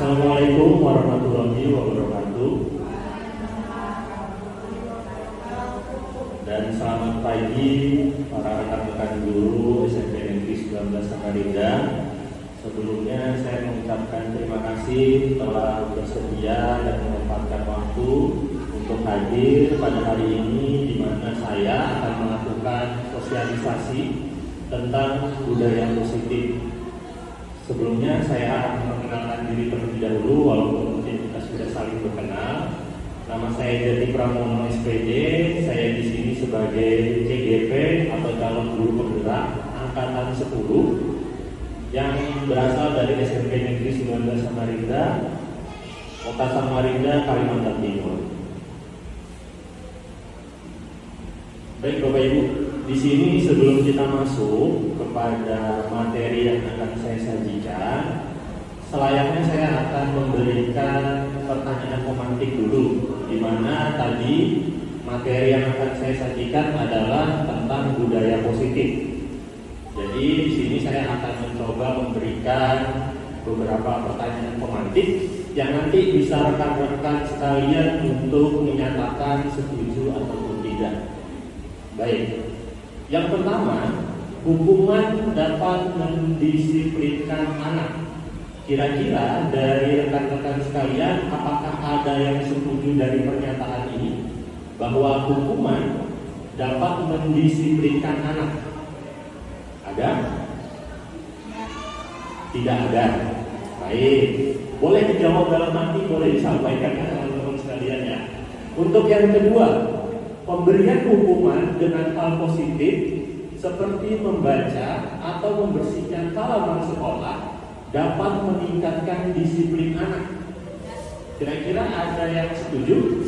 Assalamualaikum warahmatullahi wabarakatuh. Dan selamat pagi para rekan-rekan guru SMP Negeri 19 Samarinda. Sebelumnya saya mengucapkan terima kasih telah bersedia dan menyempatkan waktu untuk hadir pada hari ini, di mana saya akan melakukan sosialisasi tentang budaya positif. Sebelumnya saya akan mengenalkan diri terlebih dahulu, walaupun mungkin kita sudah saling berkenal. Nama saya Jati Pramono SPD. Saya di sini sebagai CGP atau calon guru penggerak angkatan 10 yang berasal dari SMP Negeri 19 Samarinda, Kota Samarinda, Kalimantan Timur. Baik Bapak Ibu, di sini sebelum kita masuk kepada materi yang akan saya sajikan, selayaknya saya akan memberikan pertanyaan pemantik dulu, di mana tadi materi yang akan saya sajikan adalah tentang budaya positif. Jadi di sini saya akan mencoba memberikan beberapa pertanyaan pemantik yang nanti bisa rekan-rekan sekalian untuk menyatakan setuju ataupun tidak. Baik, yang pertama, hukuman dapat mendisiplinkan anak. Kira-kira dari rekan-rekan sekalian, apakah ada yang setuju dari pernyataan ini bahwa hukuman dapat mendisiplinkan anak? Ada? Tidak ada. Baik, boleh dijawab dalam hati, boleh disampaikan ya teman-teman sekalian ya. Untuk yang kedua, pemberian hukuman dengan hal positif seperti membaca atau membersihkan halaman sekolah dapat meningkatkan disiplin anak. Kira-kira ada yang setuju?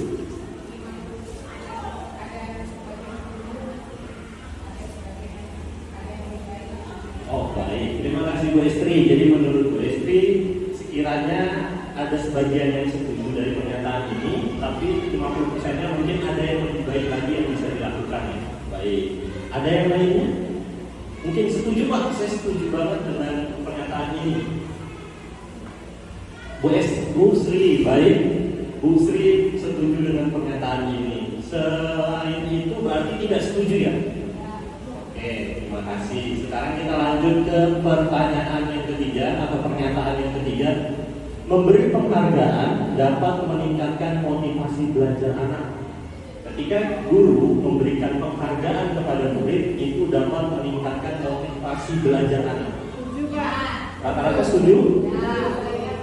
Oh baik, terima kasih Bu Estri. Jadi menurut Bu Estri, sekiranya ada sebagian yang setuju dari pernyataan ini, tapi 50%-nya mungkin ada yang lebih baik lagi yang bisa dilakukan ya. Baik, ada yang lainnya? Mungkin setuju Pak, saya setuju banget dengan pernyataan ini. Bu Sri, baik, Bu Sri setuju dengan pernyataan ini. Selain itu berarti tidak setuju ya? Oke, terima kasih. Sekarang kita lanjut ke pertanyaan yang ketiga atau pernyataan yang ketiga. Memberi penghargaan dapat meningkatkan motivasi belajar anak. Ketika guru memberikan penghargaan kepada murid, itu dapat meningkatkan motivasi belajar anak. Rata-rata setuju?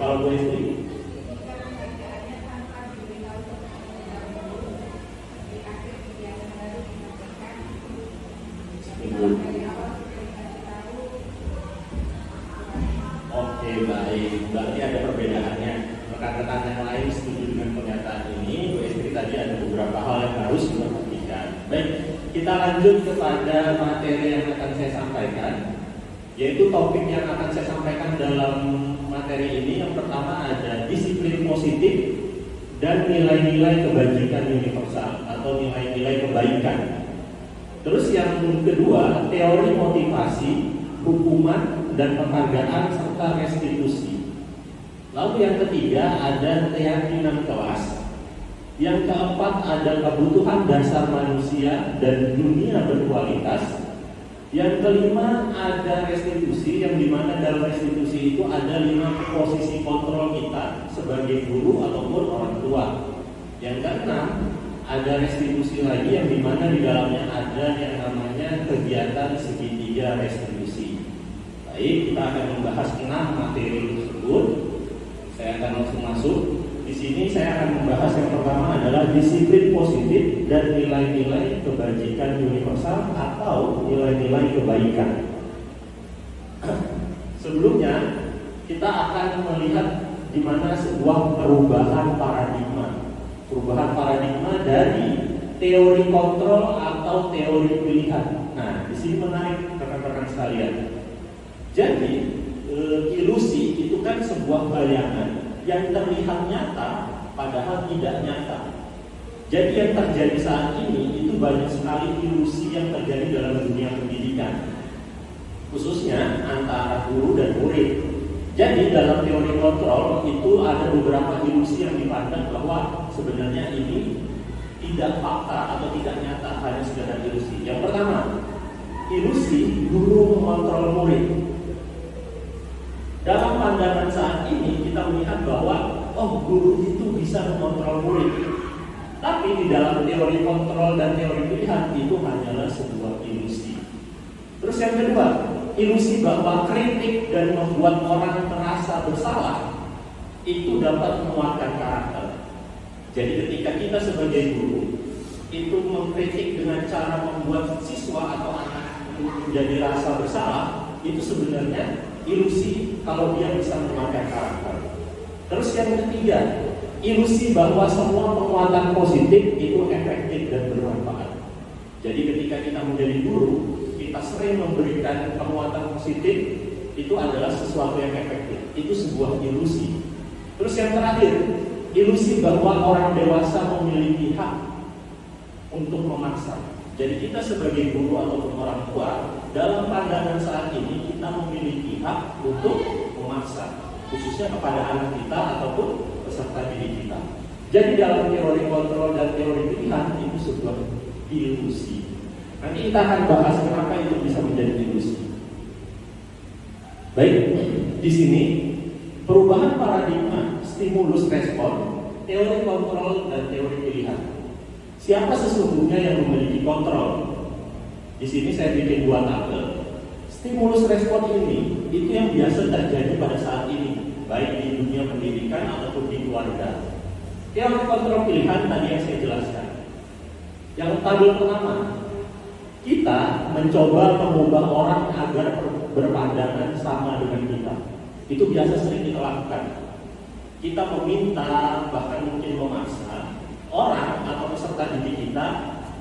Kalau boleh setuju? Oke baik, berarti ada perbedaannya. Rekan-rekan yang lain setuju dengan pernyataan ini. Bu Estri tadi ada beberapa hal yang harus diperhatikan. Baik, kita lanjut kepada materi yang akan saya sampaikan, yaitu topik yang akan saya sampaikan dalam materi ini. Yang pertama ada disiplin positif dan nilai-nilai kebajikan universal atau nilai-nilai kebaikan. Terus yang kedua, teori motivasi, hukuman dan penghargaan serta restitusi. Lalu yang ketiga ada keyakinan kelas. Yang keempat ada kebutuhan dasar manusia dan dunia berkualitas. Yang kelima ada restitusi, yang dimana dalam restitusi itu ada 5 posisi kontrol kita sebagai guru ataupun orang tua. Yang keenam ada restitusi lagi, yang dimana di dalamnya ada yang namanya kegiatan segitiga restitusi. Baik, kita akan membahas 6 materi tersebut. Saya akan langsung masuk. Di sini saya akan membahas yang pertama adalah disiplin positif dan nilai-nilai kebajikan universal atau nilai-nilai kebaikan. Sebelumnya kita akan melihat di mana sebuah perubahan paradigma. Perubahan paradigma dari teori kontrol atau teori pilihan. Nah, di sini menarik rekan-rekan sekalian. Jadi ilusi itu kan sebuah bayangan yang terlihat nyata padahal tidak nyata. Jadi yang terjadi saat ini itu banyak sekali ilusi yang terjadi dalam dunia pendidikan, khususnya antara guru dan murid. Jadi dalam teori kontrol itu ada beberapa ilusi yang dipandang bahwa sebenarnya ini tidak fakta atau tidak nyata, hanya sekedar ilusi. Yang pertama, ilusi guru mengontrol murid. Dalam pandangan saat ini kita melihat bahwa guru itu bisa mengontrol murid. Tapi di dalam teori kontrol dan teori pilihan itu hanyalah sebuah ilusi. Terus yang kedua, ilusi bahwa kritik dan membuat orang merasa bersalah itu dapat menguatkan karakter. Jadi ketika kita sebagai guru itu mengkritik dengan cara membuat siswa atau anak menjadi rasa bersalah, itu sebenarnya ilusi kalau dia bisa menguatkan karakter. Terus yang ketiga, ilusi bahwa semua penguatan positif itu efektif dan bermanfaat. Jadi ketika kita menjadi guru, kita sering memberikan penguatan positif, itu adalah sesuatu yang efektif. Itu sebuah ilusi. Terus yang terakhir, ilusi bahwa orang dewasa memiliki hak untuk memaksa. Jadi kita sebagai guru ataupun orang tua, dalam pandangan saat ini kita memiliki hak untuk memaksa, khususnya kepada anak kita ataupun peserta didik kita. Jadi dalam teori kontrol dan teori pilihan itu sebuah ilusi. Nanti kita akan bahas kenapa itu bisa menjadi ilusi. Baik, di sini perubahan paradigma stimulus respon, teori kontrol dan teori pilihan. Siapa sesungguhnya yang memiliki kontrol? Di sini saya bikin dua tabel. Stimulus respon ini itu yang biasa terjadi pada saat ini, baik di dunia pendidikan ataupun di keluarga. Teori kontrol pilihan tadi yang saya jelaskan. Yang tabel pertama, kita mencoba mengubah orang agar berpandangan sama dengan kita. Itu biasa sering kita lakukan. Kita meminta, bahkan mungkin memaksa orang atau peserta didik kita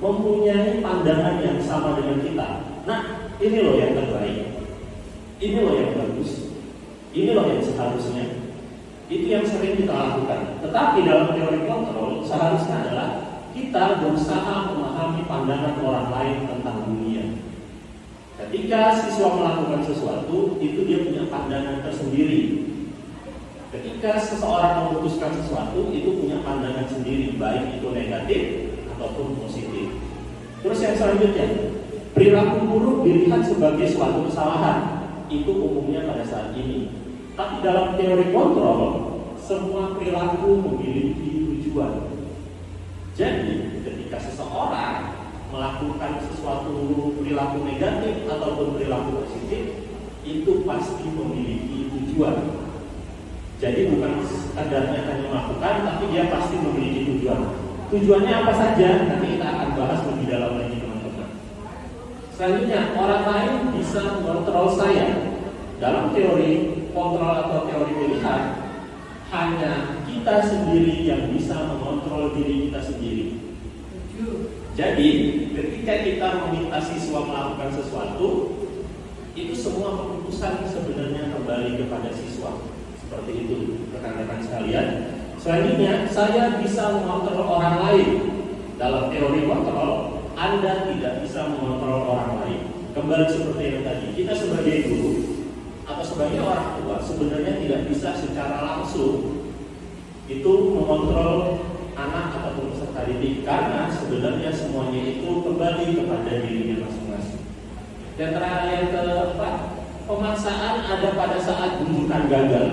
mempunyai pandangan yang sama dengan kita. Nah, ini loh yang terbaik, ini loh yang bagus, ini loh yang seharusnya. Itu yang sering kita lakukan. Tetapi dalam teori kontrol seharusnya adalah kita berusaha memahami pandangan orang lain tentang dunia. Ketika siswa melakukan sesuatu, itu dia punya pandangan tersendiri. Ketika seseorang memutuskan sesuatu, itu punya pandangan sendiri, baik itu negatif ataupun positif. Terus yang selanjutnya, perilaku buruk dilihat sebagai suatu kesalahan. Itu umumnya pada saat ini. Tapi dalam teori kontrol, semua perilaku memiliki tujuan. Jadi, ketika seseorang melakukan sesuatu perilaku negatif ataupun perilaku positif, itu pasti memiliki tujuan. Jadi bukan sekedarnya hanya melakukan, tapi dia pasti memiliki tujuan. Tujuannya apa saja? Nanti kita akan bahas lebih dalam lagi teman-teman. Selanjutnya, orang lain bisa mengontrol saya. Dalam teori kontrol atau teori pilihan, hanya kita sendiri yang bisa mengontrol diri kita sendiri. Jadi, ketika kita meminta siswa melakukan sesuatu, itu semua keputusan sebenarnya kembali kepada siswa. Seperti itu, rekan-rekan sekalian. Selanjutnya, saya bisa mengontrol orang lain. Dalam teori kontrol, Anda tidak bisa mengontrol orang lain. Kembali seperti yang tadi, kita sebagai guru atau sebagai orang tua sebenarnya tidak bisa secara langsung itu mengontrol anak ataupun peserta didik, karena sebenarnya semuanya itu kembali kepada dirinya masing-masing. Dan terakhir yang keempat, pemaksaan ada pada saat rujukan gagal.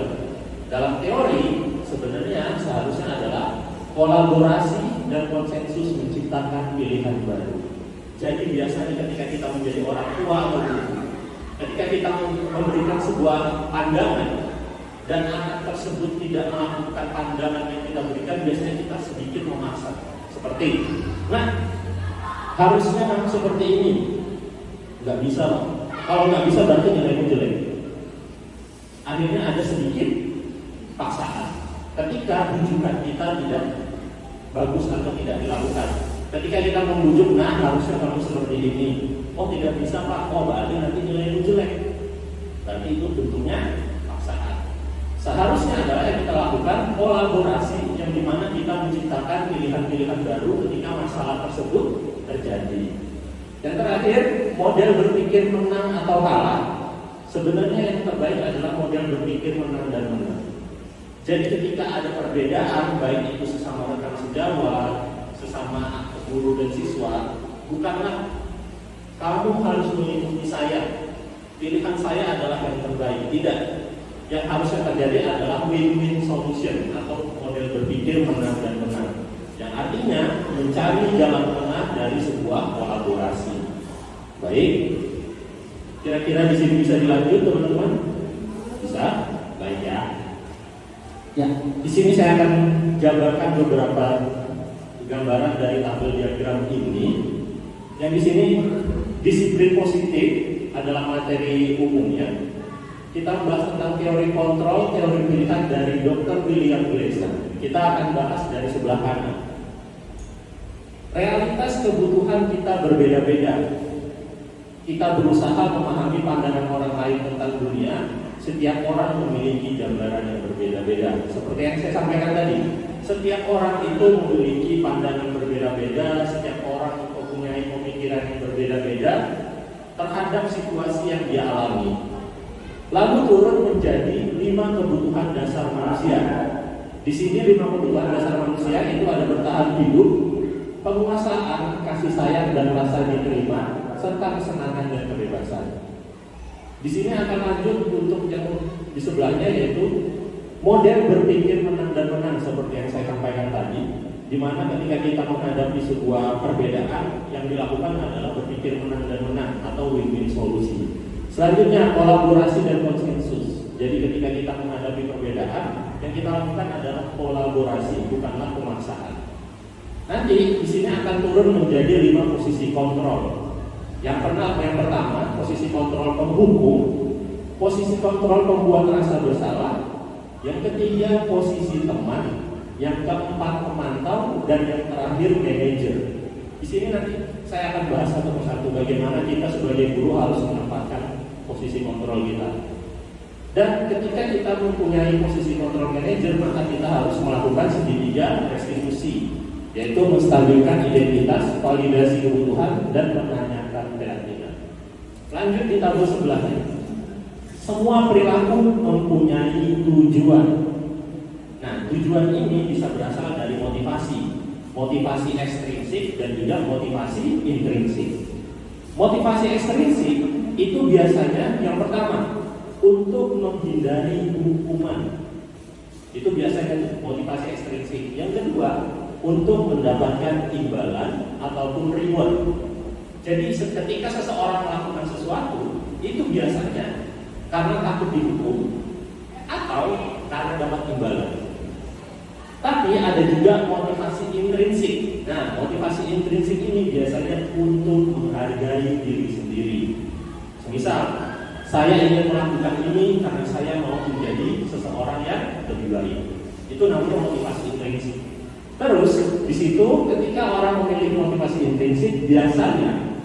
Dalam teori sebenarnya seharusnya adalah kolaborasi dan konsensus menciptakan pilihan baru. Jadi biasanya ketika kita menjadi orang tua atau guru, ketika kita memberikan sebuah pandangan dan anak tersebut tidak melakukan pandangan yang kita berikan, biasanya kita sedikit memaksa. Seperti, nah harusnya seperti ini, nggak bisa loh. Kalau nggak bisa berarti nilaimu jelek. Akhirnya ada sedikit paksaan. Ketika rujukan kita tidak bagus atau tidak dilakukan, ketika kita membujuk, nah harusnya kamu seperti ini. Oh tidak bisa pak, oh berarti nanti nilaimu jelek. Berarti itu bentuknya paksaan. Seharusnya adalah yang kita lakukan kolaborasi, yang dimana kita menciptakan pilihan-pilihan baru ketika masalah tersebut terjadi. Yang terakhir, model berpikir menang atau kalah. Sebenarnya yang terbaik adalah model berpikir menang dan menang. Jadi ketika ada perbedaan, baik itu sesama rekan sejawat, sesama guru dan siswa, bukanlah kamu harus mengikuti saya, pilihan saya adalah yang terbaik. Tidak. Yang harusnya terjadi adalah win-win solution atau model berpikir menang dan menang. Yang artinya mencari jalan tengah dari sebuah kolaborasi. Baik. Kira-kira di sini bisa dilanjut, teman-teman? Bisa? Baik ya. Ya, di sini saya akan jabarkan beberapa gambaran dari tabel diagram ini. Yang di sini disiplin positif adalah materi umumnya. Kita membahas tentang teori kontrol, teori pilihan dari Dr. William Glasser. Kita akan bahas dari sebelah kanan. Realitas kebutuhan kita berbeda-beda. Kita berusaha memahami pandangan orang lain tentang dunia. Setiap orang memiliki gambaran yang berbeda-beda. Seperti yang saya sampaikan tadi, setiap orang itu memiliki pandangan berbeda-beda. Setiap orang mempunyai pemikiran yang berbeda-beda terhadap situasi yang dia alami. Lalu turun menjadi 5 kebutuhan dasar manusia. Di sini 5 kebutuhan dasar manusia itu ada bertahan hidup, penguasaan, kasih sayang dan rasa diterima, serta kesenangan dan kebebasan. Di sini akan lanjut untuk yang di sebelahnya, yaitu model berpikir menang dan menang seperti yang saya sampaikan tadi, di mana ketika kita menghadapi sebuah perbedaan, yang dilakukan adalah berpikir menang dan menang atau win-win solusi. Selanjutnya kolaborasi dan konsensus. Jadi ketika kita menghadapi perbedaan, yang kita lakukan adalah kolaborasi, bukanlah pemaksaan. Nanti di sini akan turun menjadi 5 posisi kontrol. Yang pertama, posisi kontrol penghukum, posisi kontrol pembuat rasa bersalah, yang ketiga posisi teman, yang keempat pemantau, dan yang terakhir manajer. Di sini nanti saya akan bahas satu persatu bagaimana kita sebagai guru harus menempatkan posisi kontrol kita. Dan ketika kita mempunyai posisi kontrol manajer, maka kita harus melakukan segitiga restitusi, yaitu menstabilkan identitas, validasi kebutuhan, dan menanyakan keyakinan. Lanjut di tabel sebelahnya. Semua perilaku mempunyai tujuan. Nah, tujuan ini bisa berasal dari motivasi ekstrinsik dan juga motivasi intrinsik. Motivasi ekstrinsik itu biasanya yang pertama untuk menghindari hukuman. Itu biasanya motivasi ekstrinsik. Yang kedua untuk mendapatkan imbalan ataupun reward. Jadi ketika seseorang melakukan sesuatu, itu biasanya karena takut dihukum atau karena dapat imbalan. Tapi ada juga motivasi intrinsik. Nah, motivasi intrinsik ini biasanya untuk menghargai diri sendiri. Misal, saya ingin melakukan ini karena saya mau menjadi seseorang yang lebih baik. Itu namanya motivasi intrinsik. Terus di situ ketika orang memiliki motivasi intrinsik, biasanya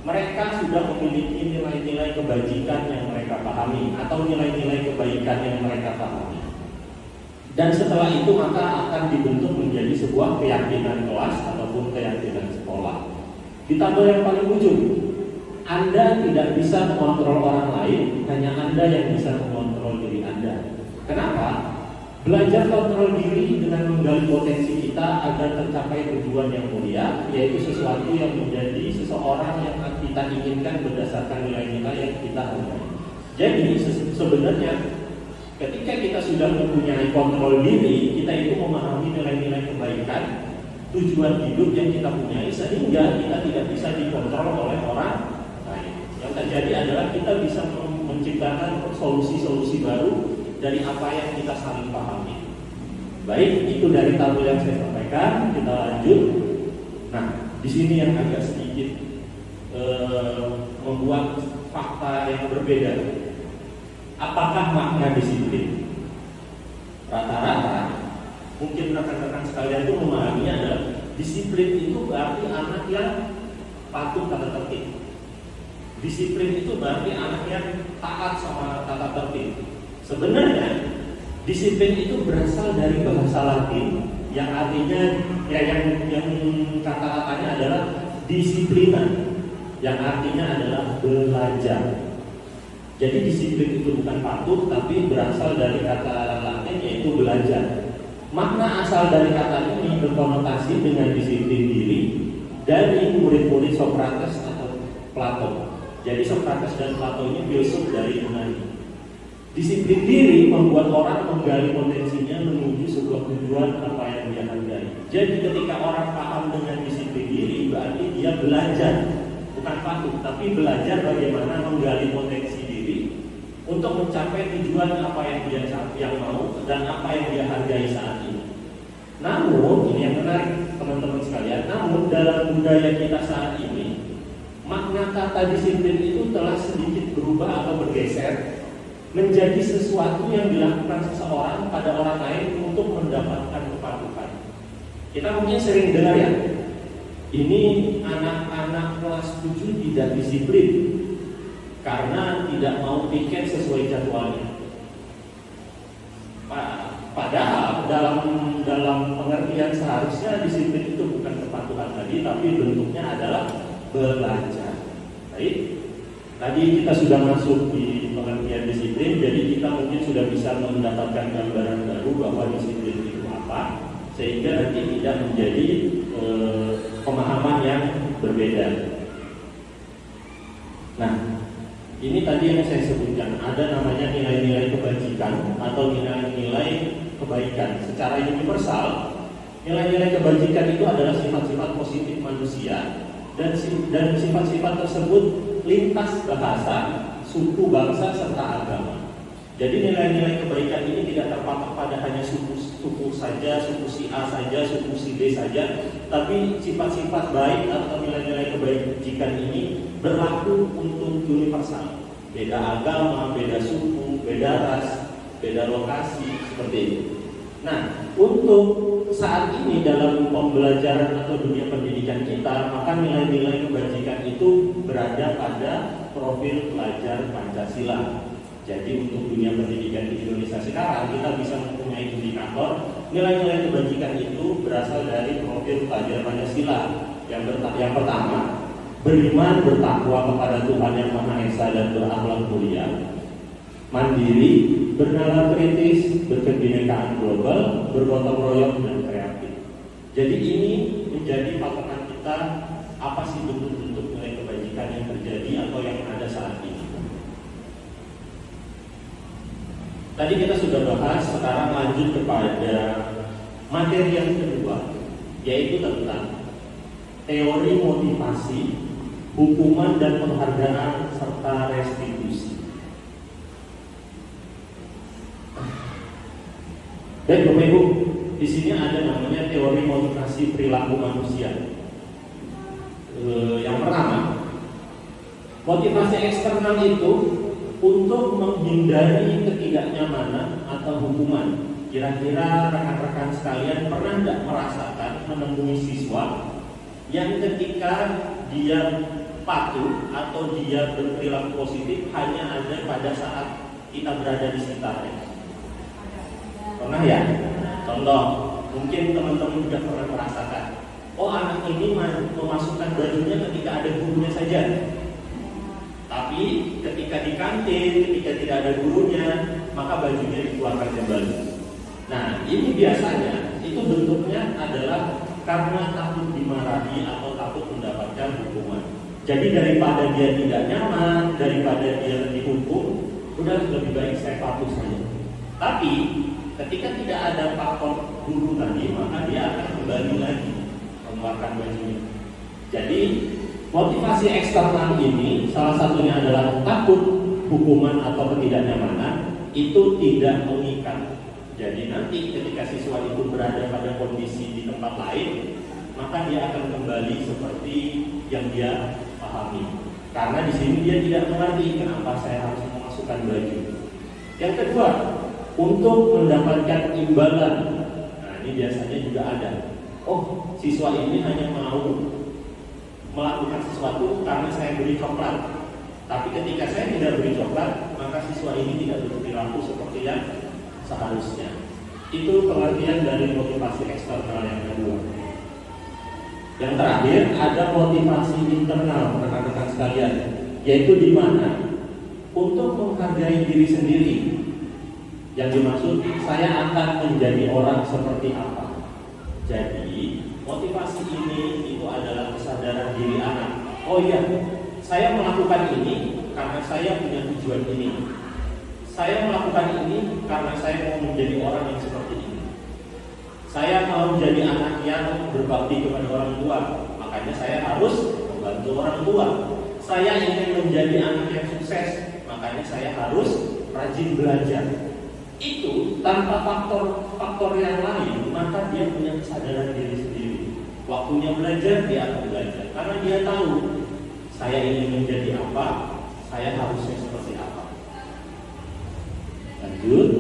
mereka sudah memiliki nilai-nilai kebajikan yang mereka pahami atau nilai-nilai kebaikan yang mereka pahami. Dan setelah itu maka akan dibentuk menjadi sebuah keyakinan kelas ataupun keyakinan sekolah. Di tabel yang paling ujung, Anda tidak bisa mengontrol orang lain, hanya Anda yang bisa mengontrol diri Anda. Kenapa? Belajar kontrol diri dengan menggali potensi kita agar tercapai tujuan yang mulia, yaitu sesuatu yang menjadi seseorang yang kita inginkan berdasarkan nilai-nilai yang kita hargai. Jadi sebenarnya ketika kita sudah mempunyai kontrol diri, kita itu memahami nilai-nilai kebaikan, tujuan hidup yang kita punyai, sehingga kita tidak bisa dikontrol oleh orang lain. Yang terjadi adalah kita bisa menciptakan solusi-solusi baru dari apa yang kita saling pahami. Baik, itu dari tabel yang saya sampaikan. Kita lanjut. Nah, di sini yang agak sedikit membuat fakta yang berbeda. Apakah makna disiplin? Rata-rata mungkin rekan-rekan sekalian itu memahaminya adalah disiplin itu berarti anak yang patuh tata tertib. Disiplin itu berarti anak yang taat sama tata tertib. Sebenarnya disiplin itu berasal dari bahasa Latin yang artinya yang kata-katanya adalah disiplina, yang artinya adalah belajar. Jadi disiplin itu bukan patuh, tapi berasal dari kata Latin yaitu belajar. Makna asal dari kata ini berkonotasi dengan disiplin diri dari murid-murid Socrates atau Plato. Jadi Socrates dan Plato ini filsuf dari Yunani. Disiplin diri membuat orang menggali potensinya menuju sebuah tujuan apa yang dia hargai. Jadi ketika orang paham dengan disiplin diri, berarti dia belajar, bukan patuh, tapi belajar bagaimana menggali potensi diri untuk mencapai tujuan apa yang mau dan apa yang dia hargai saat ini. Namun, ini yang menarik teman-teman sekalian, namun dalam budaya kita saat ini, makna kata disiplin itu telah sedikit berubah atau bergeser menjadi sesuatu yang dilakukan seseorang pada orang lain untuk mendapatkan kepatuhan. Kita mungkin sering dengar ya, ini anak-anak kelas 7 tidak disiplin karena tidak mau piket sesuai jadwalnya. Padahal dalam pengertian seharusnya disiplin itu bukan kepatuhan tadi, tapi bentuknya adalah belajar. Baik, tadi kita sudah masuk di pengertian disiplin, jadi kita mungkin sudah bisa mendapatkan gambaran baru bahwa disiplin itu apa, sehingga nanti tidak menjadi pemahaman yang berbeda. Nah, ini tadi yang saya sebutkan, ada namanya nilai-nilai kebajikan atau nilai-nilai kebaikan. Secara universal, nilai-nilai kebajikan itu adalah sifat-sifat positif manusia dan sifat-sifat tersebut lintas bahasa, suku, bangsa, serta agama. Jadi nilai-nilai kebaikan ini tidak terpatok pada hanya suku saja, suku si A saja, suku si B saja, tapi sifat-sifat baik atau nilai-nilai kebajikan ini berlaku untuk universal. Beda agama, beda suku, beda ras, beda lokasi, seperti itu. Nah, untuk saat ini dalam pembelajaran atau dunia pendidikan kita, maka nilai-nilai kebajikan itu berada pada profil pelajar Pancasila. Jadi untuk dunia pendidikan di Indonesia sekarang, kita bisa mempunyai indikator nilai-nilai kebajikan itu berasal dari profil pelajar Pancasila. Yang pertama, beriman bertakwa kepada Tuhan Yang Maha Esa dan berakhlak mulia, mandiri, bernalar kritis, berkebinekaan global, bergotong royong dan kreatif. Jadi ini menjadi patokan kita, apa sih bentuk-bentuk nilai kebajikan yang terjadi atau yang ada saat ini. Tadi kita sudah bahas, sekarang lanjut kepada materi yang kedua, yaitu tentang teori motivasi, hukuman dan penghargaan serta restitusi. Baik Bapak Ibu, di sini ada namanya teori motivasi perilaku manusia. Yang pertama, motivasi eksternal itu untuk menghindari ketidaknyamanan atau hukuman. Kira-kira rekan-rekan sekalian pernah tidak merasakan menemui siswa yang ketika dia patuh atau dia berperilaku positif hanya ada pada saat kita berada di sekitarnya? Pernah ya? Contoh, mungkin teman-teman juga pernah merasakan, oh anak ini memasukkan bajunya ketika ada gurunya saja. Tapi ketika di kantin, ketika tidak ada gurunya, maka bajunya dikeluarkan kembali. Nah, ini biasanya itu bentuknya adalah karena takut dimarahi atau takut mendapatkan hukuman. Jadi daripada dia tidak nyaman, daripada dia dihukum, udah lebih baik saya patuh saja. Tapi ketika tidak ada faktor guru tadi, maka dia akan kembali lagi mengeluarkan bajunya. Jadi motivasi eksternal ini salah satunya adalah takut hukuman atau ketidaknyamanan, itu tidak mengikat. Jadi nanti ketika siswa itu berada pada kondisi di tempat lain, maka dia akan kembali seperti yang dia pahami. Karena di sini dia tidak mengerti kenapa saya harus memasukkan baju. Yang kedua, untuk mendapatkan imbalan. Nah, ini biasanya juga ada. Oh, siswa ini hanya mau melakukan sesuatu karena saya beri coklat. Tapi ketika saya tidak beri coklat, maka siswa ini tidak berperilaku seperti yang seharusnya. Itu pengertian dari motivasi eksternal yang kedua. Yang terakhir ada motivasi internal rekan-rekan sekalian, yaitu di mana untuk menghargai diri sendiri. Yang dimaksud, saya akan menjadi orang seperti apa. Jadi, motivasi ini itu adalah kesadaran diri anak. Oh iya, saya melakukan ini karena saya punya tujuan ini. Saya melakukan ini karena saya mau menjadi orang yang seperti ini. Saya mau menjadi anak yang berbakti kepada orang tua, makanya saya harus membantu orang tua. Saya ingin menjadi anak yang sukses, makanya saya harus rajin belajar. Itu tanpa faktor yang lain, maka dia punya kesadaran diri sendiri. Waktunya belajar, dia akan belajar karena dia tahu saya ingin menjadi apa, saya harusnya seperti apa. Lanjut.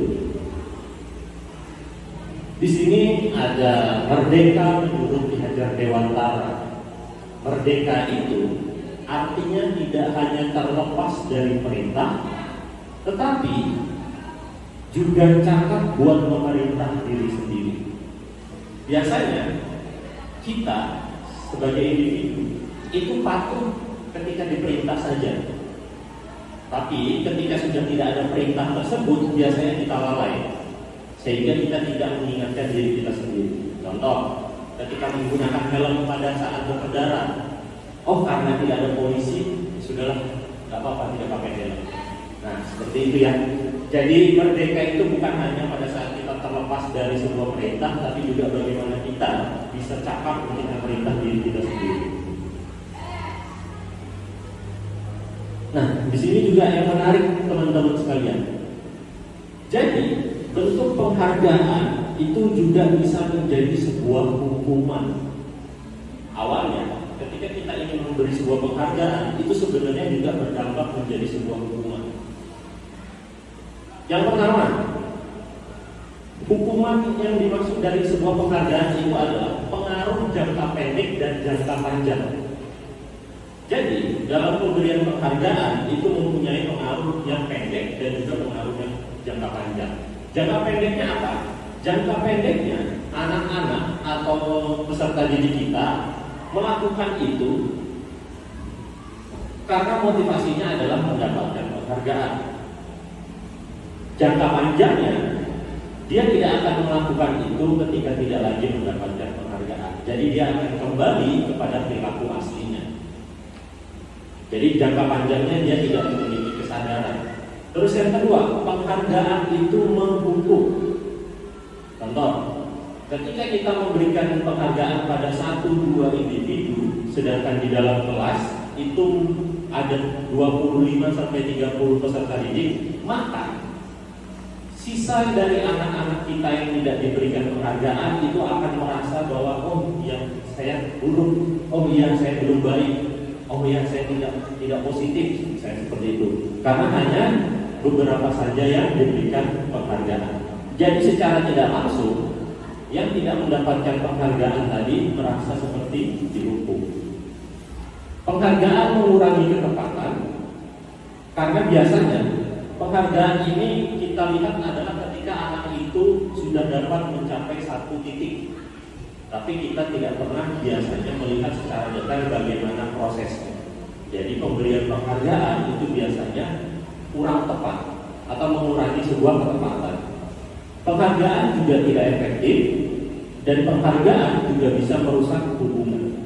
Di sini ada merdeka menurut Ki Hajar Dewantara. Merdeka itu artinya tidak hanya terlepas dari perintah, tetapi juga cakap buat memerintah diri sendiri. Biasanya kita sebagai individu itu patuh ketika diperintah saja. Tapi ketika sudah tidak ada perintah tersebut, biasanya kita lalai, sehingga kita tidak mengingatkan diri kita sendiri. Contoh, ketika menggunakan helm pada saat berkendara, oh karena tidak ada polisi, sudahlah, nggak apa-apa tidak pakai helm. Nah, seperti itu ya. Jadi merdeka itu bukan hanya pada saat kita terlepas dari sebuah perintah, tapi juga bagaimana kita bisa cakap untuk memerintah diri kita sendiri. Nah, di sini juga yang menarik teman-teman sekalian. Jadi bentuk penghargaan itu juga bisa menjadi sebuah hukuman. Awalnya, ketika kita ingin memberi sebuah penghargaan, itu sebenarnya juga berdampak menjadi sebuah hukuman. Yang pertama, hukuman yang dimaksud dari sebuah penghargaan itu adalah pengaruh jangka pendek dan jangka panjang. Jadi, dalam pemberian penghargaan itu mempunyai pengaruh yang pendek dan juga pengaruh yang jangka panjang. Jangka pendeknya apa? Jangka pendeknya, anak-anak atau peserta didik kita melakukan itu karena motivasinya adalah mendapatkan penghargaan. Jangka panjangnya, dia tidak akan melakukan itu ketika tidak lagi mendapatkan penghargaan. Jadi dia akan kembali kepada perilaku aslinya. Jadi jangka panjangnya dia tidak memiliki kesadaran. Terus yang kedua, penghargaan itu menghukum. Contoh, ketika kita memberikan penghargaan pada 1-2 individu, sedangkan di dalam kelas itu ada 25-30 peserta didik, maka sisa dari anak-anak kita yang tidak diberikan penghargaan itu akan merasa bahwa oh yang saya buruk, oh yang saya belum baik, oh yang saya tidak positif, saya seperti itu. Karena hanya beberapa saja yang diberikan penghargaan. Jadi secara tidak langsung yang tidak mendapatkan penghargaan tadi merasa seperti dihukum. Penghargaan mengurangi ketepatan karena biasanya penghargaan ini kita lihat adalah ketika anak itu sudah dapat mencapai satu titik. Tapi kita tidak pernah biasanya melihat secara detail bagaimana prosesnya. Jadi pemberian penghargaan itu biasanya kurang tepat atau mengurangi sebuah ketepatan. Penghargaan juga tidak efektif dan penghargaan juga bisa merusak hubungan.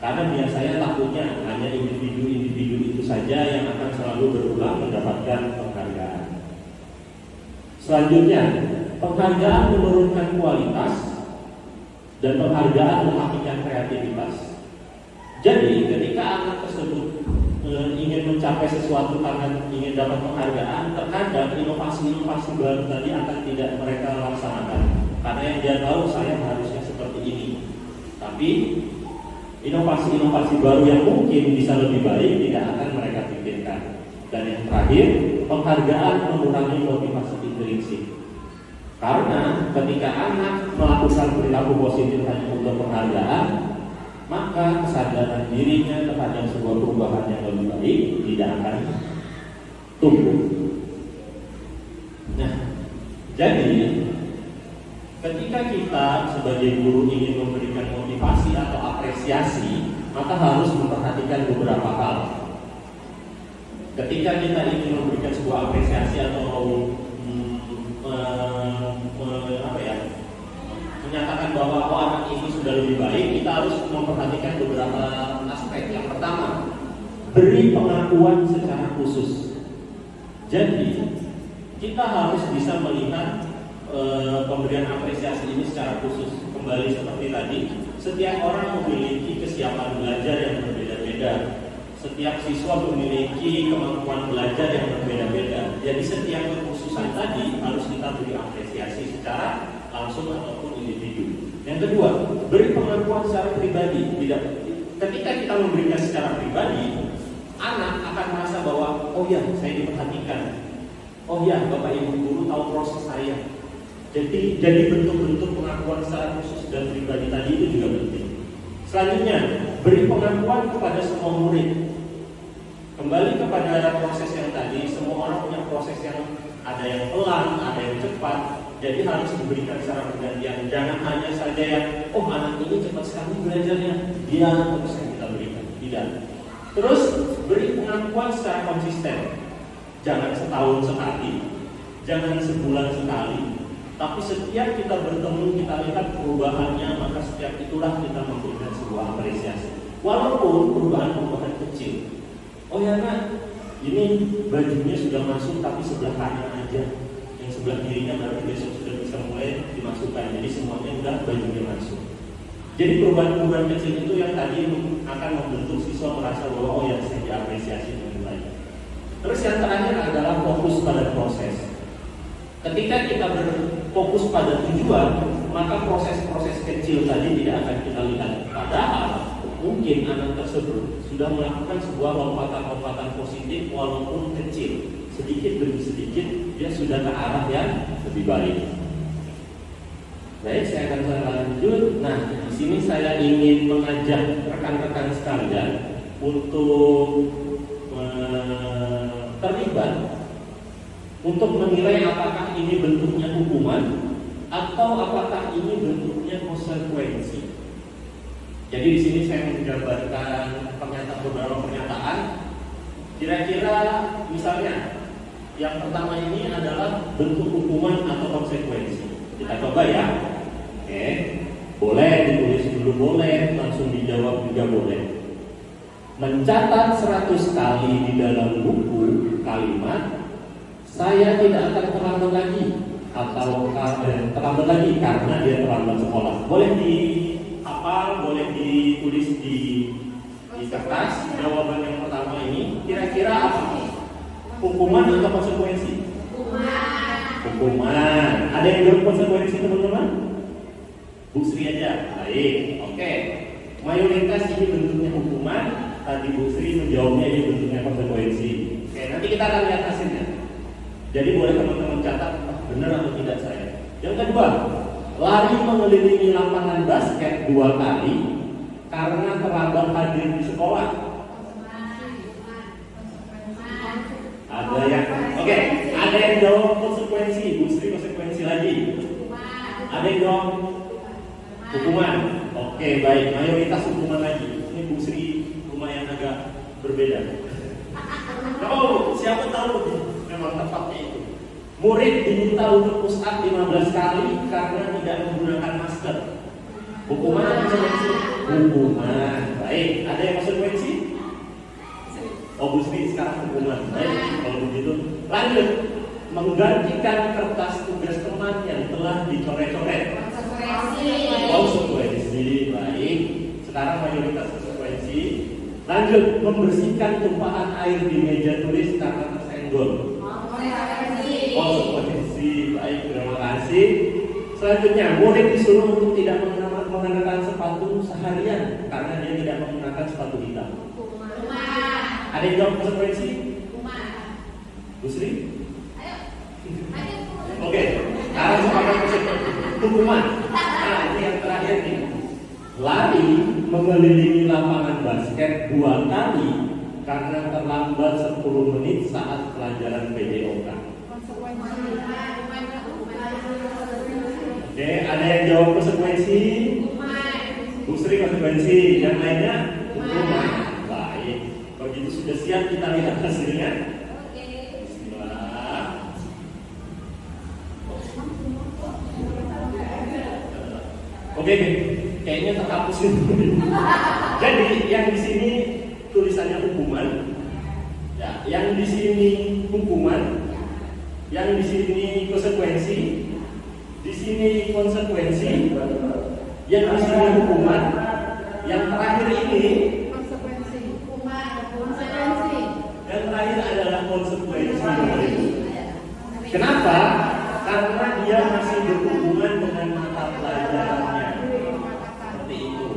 Karena biasanya takutnya hanya individu-individu itu saja yang akan selalu berulang mendapatkan penghargaan. Selanjutnya, penghargaan menurunkan kualitas dan penghargaan mematikan kreativitas. Jadi ketika anak tersebut ingin mencapai sesuatu karena ingin dapat penghargaan, terkadang inovasi-inovasi baru tadi akan tidak mereka laksanakan karena yang dia tahu saya harusnya seperti ini. Tapi inovasi-inovasi baru yang mungkin bisa lebih baik tidak akan mereka pikirkan. Dan yang terakhir, penghargaan mengurangi motivasi intrinsik. Karena ketika anak melakukan perilaku positif hanya untuk penghargaan, maka kesadaran dirinya terhadap sebuah perubahan yang lebih baik tidak akan tumbuh. Nah, jadi ketika kita sebagai guru ingin memberikan motivasi atau apresiasi, maka harus memperhatikan beberapa hal. Ketika kita ingin memberikan sebuah sebuah apresiasi atau menyatakan bahwa anak ini sudah lebih baik, kita harus memperhatikan beberapa aspek. Yang pertama, beri pengakuan secara khusus. Jadi kita harus bisa melihat pemberian apresiasi ini secara khusus. Kembali seperti tadi, setiap orang memiliki kesiapan belajar yang berbeda-beda. Setiap siswa memiliki kemampuan belajar yang berbeda-beda. Jadi setiap kekhususan tadi harus kita beri apresiasi secara langsung ataupun individu. Yang kedua, beri pengakuan secara pribadi. Ketika kita memberikan secara pribadi, anak akan merasa bahwa oh ya, saya diperhatikan. Oh ya, Bapak Ibu guru tahu proses saya. Jadi bentuk-bentuk pengakuan secara khusus dan pribadi tadi itu juga penting. Selanjutnya, beri pengakuan kepada semua murid. Kembali kepada proses yang tadi, semua orang punya proses yang ada yang pelan, ada yang cepat. Jadi harus diberikan secara bergantian. Jangan hanya saja yang anak ini cepat sekali belajarnya, dia terus yang kita berikan. Tidak. Terus beri pengakuan secara konsisten. Jangan setahun sekali, jangan sebulan sekali. Tapi setiap kita bertemu, kita lihat perubahannya, maka setiap itulah kita memberikan sebuah apresiasi. Walaupun perubahan-perubahan kecil. Oh ya nak, ini bajunya sudah masuk tapi sebelah kanan aja. Yang sebelah kirinya baru besok sudah bisa mulai dimasukkan. Jadi semuanya udah bajunya masuk. Jadi perubahan-perubahan kecil itu yang tadi akan membentuk siswa merasa bahwa oh ya, saya diapresiasi dengan baik. Terus yang terakhir adalah fokus pada proses. Ketika kita berfokus pada tujuan, maka proses-proses kecil tadi tidak akan kita lihat. Padahal mungkin anak tersebut sudah melakukan sebuah lompatan-lompatan positif walaupun kecil. Sedikit demi sedikit dia sudah ke arah yang lebih baik. Baik, saya akan lanjut. Nah, di sini saya ingin mengajak rekan-rekan sekalian untuk terlibat untuk menilai apakah ini bentuknya hukuman atau apakah ini bentuknya konsekuensi. Jadi di sini saya menggambarkan beberapa pernyataan. Kira-kira misalnya yang pertama ini adalah bentuk hukuman atau konsekuensi. Kita coba ya. Oke. Boleh ditulis dulu, boleh langsung dijawab juga boleh. Mencatat 100 kali di dalam buku kalimat saya tidak akan terlambat lagi atau terlambat lagi karena dia terlambat sekolah. Boleh dihafal, boleh ditulis di kertas. Jawaban yang pertama ini kira-kira apa? Hukuman atau konsekuensi? Hukuman. Ada yang jawab konsekuensi teman-teman? Bu Sri aja. Baik, oke. Mayoritas ini bentuknya hukuman. Tadi Bu Sri menjawabnya ini bentuknya konsekuensi. Oke, nanti kita akan lihat hasilnya. Jadi boleh teman-teman catat benar atau tidak saya. Yang kedua, lari mengelilingi lapangan basket 2 kali karena terlambat hadir di sekolah. Ada yang, oke, ada yang jawab konsekuensi. Bu Sri konsekuensi lagi. Ada yang jawab hukuman. Oke, baik. Mayoritas hukuman lagi. Ini Bu Sri lumayan agak berbeda. Oh, siapa tahu memang tepatnya itu. Murid diminta untuk push up 15 kali karena tidak menggunakan masker. Hukuman atau konsekuensi? Hukuman. Baik, ada yang konsekuensi? Oh, Bu Sri sekarang hukuman. Baik, kalau begitu lanjut. Menggantikan kertas tugas teman yang telah dicoret-coret. Konsekuensi. Baik, sekarang mayoritas konsekuensi. Lanjut, membersihkan tumpahan air di meja tulis karena tersenggol. Konsekuensi. Baik, terima kasih. Selanjutnya, murid disuruh untuk tidak mengenakan sepatu seharian karena dia tidak menggunakan sepatu hitam. Ada yang jawab konsekuensi? Bu Sri? Oke, sekarang sepakat konsekuensi. Hukuman. Nah, ini yang terakhir nih. Lari mengelilingi lapangan basket 2 kali karena terlambat 10 menit saat pelajaran PJOK. Oke, ada yang jawab konsekuensi? Bu Sri konsekuensi, yang lainnya hukuman. Baik, kalau gitu sudah siap kita lihat hasilnya. Bismillah. Oke, kayaknya terhapus itu. Jadi yang di sini tulisannya hukuman, ya, yang di sini hukuman, yang di sini konsekuensi, di sini konsekuensi, yang di sini hukuman, yang terakhir ini konsekuensi, hukuman, konsekuensi. Yang terakhir adalah konsekuensi. Kenapa? Karena dia masih berhubungan dengan mata pelajarannya. Seperti itu.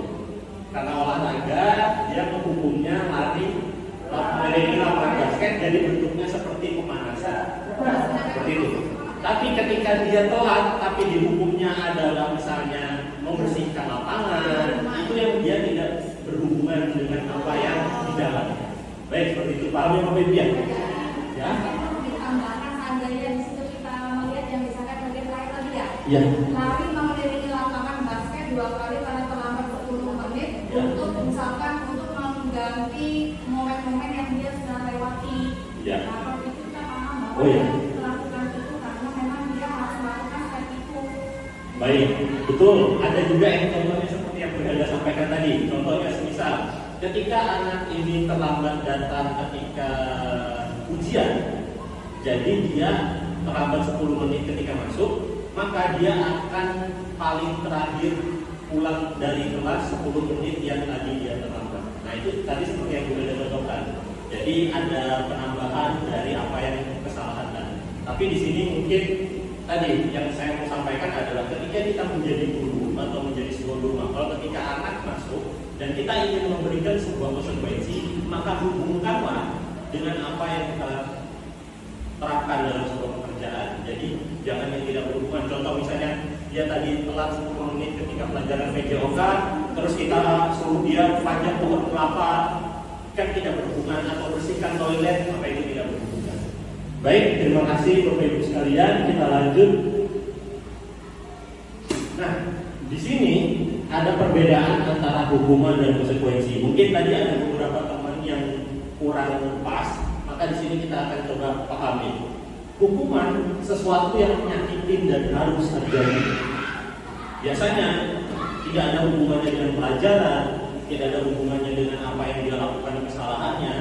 Karena olahraga, dia menghukumnya lari, lapangan basket, jadi bentuknya seperti pemanasan. Seperti itu. Tapi ketika dia telat, tapi dihukumnya adalah misalnya membersihkan lapangan, itu yang dia tidak berhubungan dengan apa yang di dalam. Baik, seperti itu. Paham yang Bapak Ibu? Ya. Ditambahkan seandainya di situ kita melihat yang misalkan bagian terakhir tadi ya. Ya. Lari mengelilingi lapangan basket 2 kali karena terlambat 10 menit Ya. untuk misalkan untuk mengganti momen-momen yang dia sudah lewati. Ya. Nah, kalau itu kita paham bahwa Oh, ya. dia melakukan itu karena memang dia harus melakukan step itu. Baik, betul. Ada juga yang contohnya seperti yang Anda sampaikan tadi. Contohnya semisal ketika anak ini terlambat datang ketika ujian, jadi dia terlambat 10 menit ketika masuk, maka dia akan paling terakhir pulang dari kelas 10 menit yang tadi dia terlambat. Nah itu tadi seperti yang Anda contohkan. Jadi ada penambahan dari apa yang kesalahan tadi. Tapi di sini mungkin tadi yang saya mau sampaikan adalah ketika kita menjadi guru atau menjadi sebuah guru, kalau ketika anak masuk dan kita ingin memberikan sebuah konsekuensi, maka hubungkanlah dengan apa yang kita terapkan dalam sebuah pekerjaan. Jadi jangan yang tidak berhubungan. Contoh misalnya dia tadi telat 10 menit ketika pelajaran PJOK, terus kita suruh dia panjat pohon kelapa, kan tidak berhubungan, atau bersihkan toilet, maka itu tidak berhubungan. Baik, terima kasih Bapak Ibu sekalian. Kita lanjut. Nah, di sini ada perbedaan antara hukuman dan konsekuensi. Mungkin tadi ada beberapa teman yang kurang pas, maka di sini kita akan coba pahami. Hukuman sesuatu yang menyakitin dan harus terjadi. Biasanya tidak ada hubungannya dengan pelajaran, tidak ada hubungannya dengan apa yang dia lakukan kesalahannya.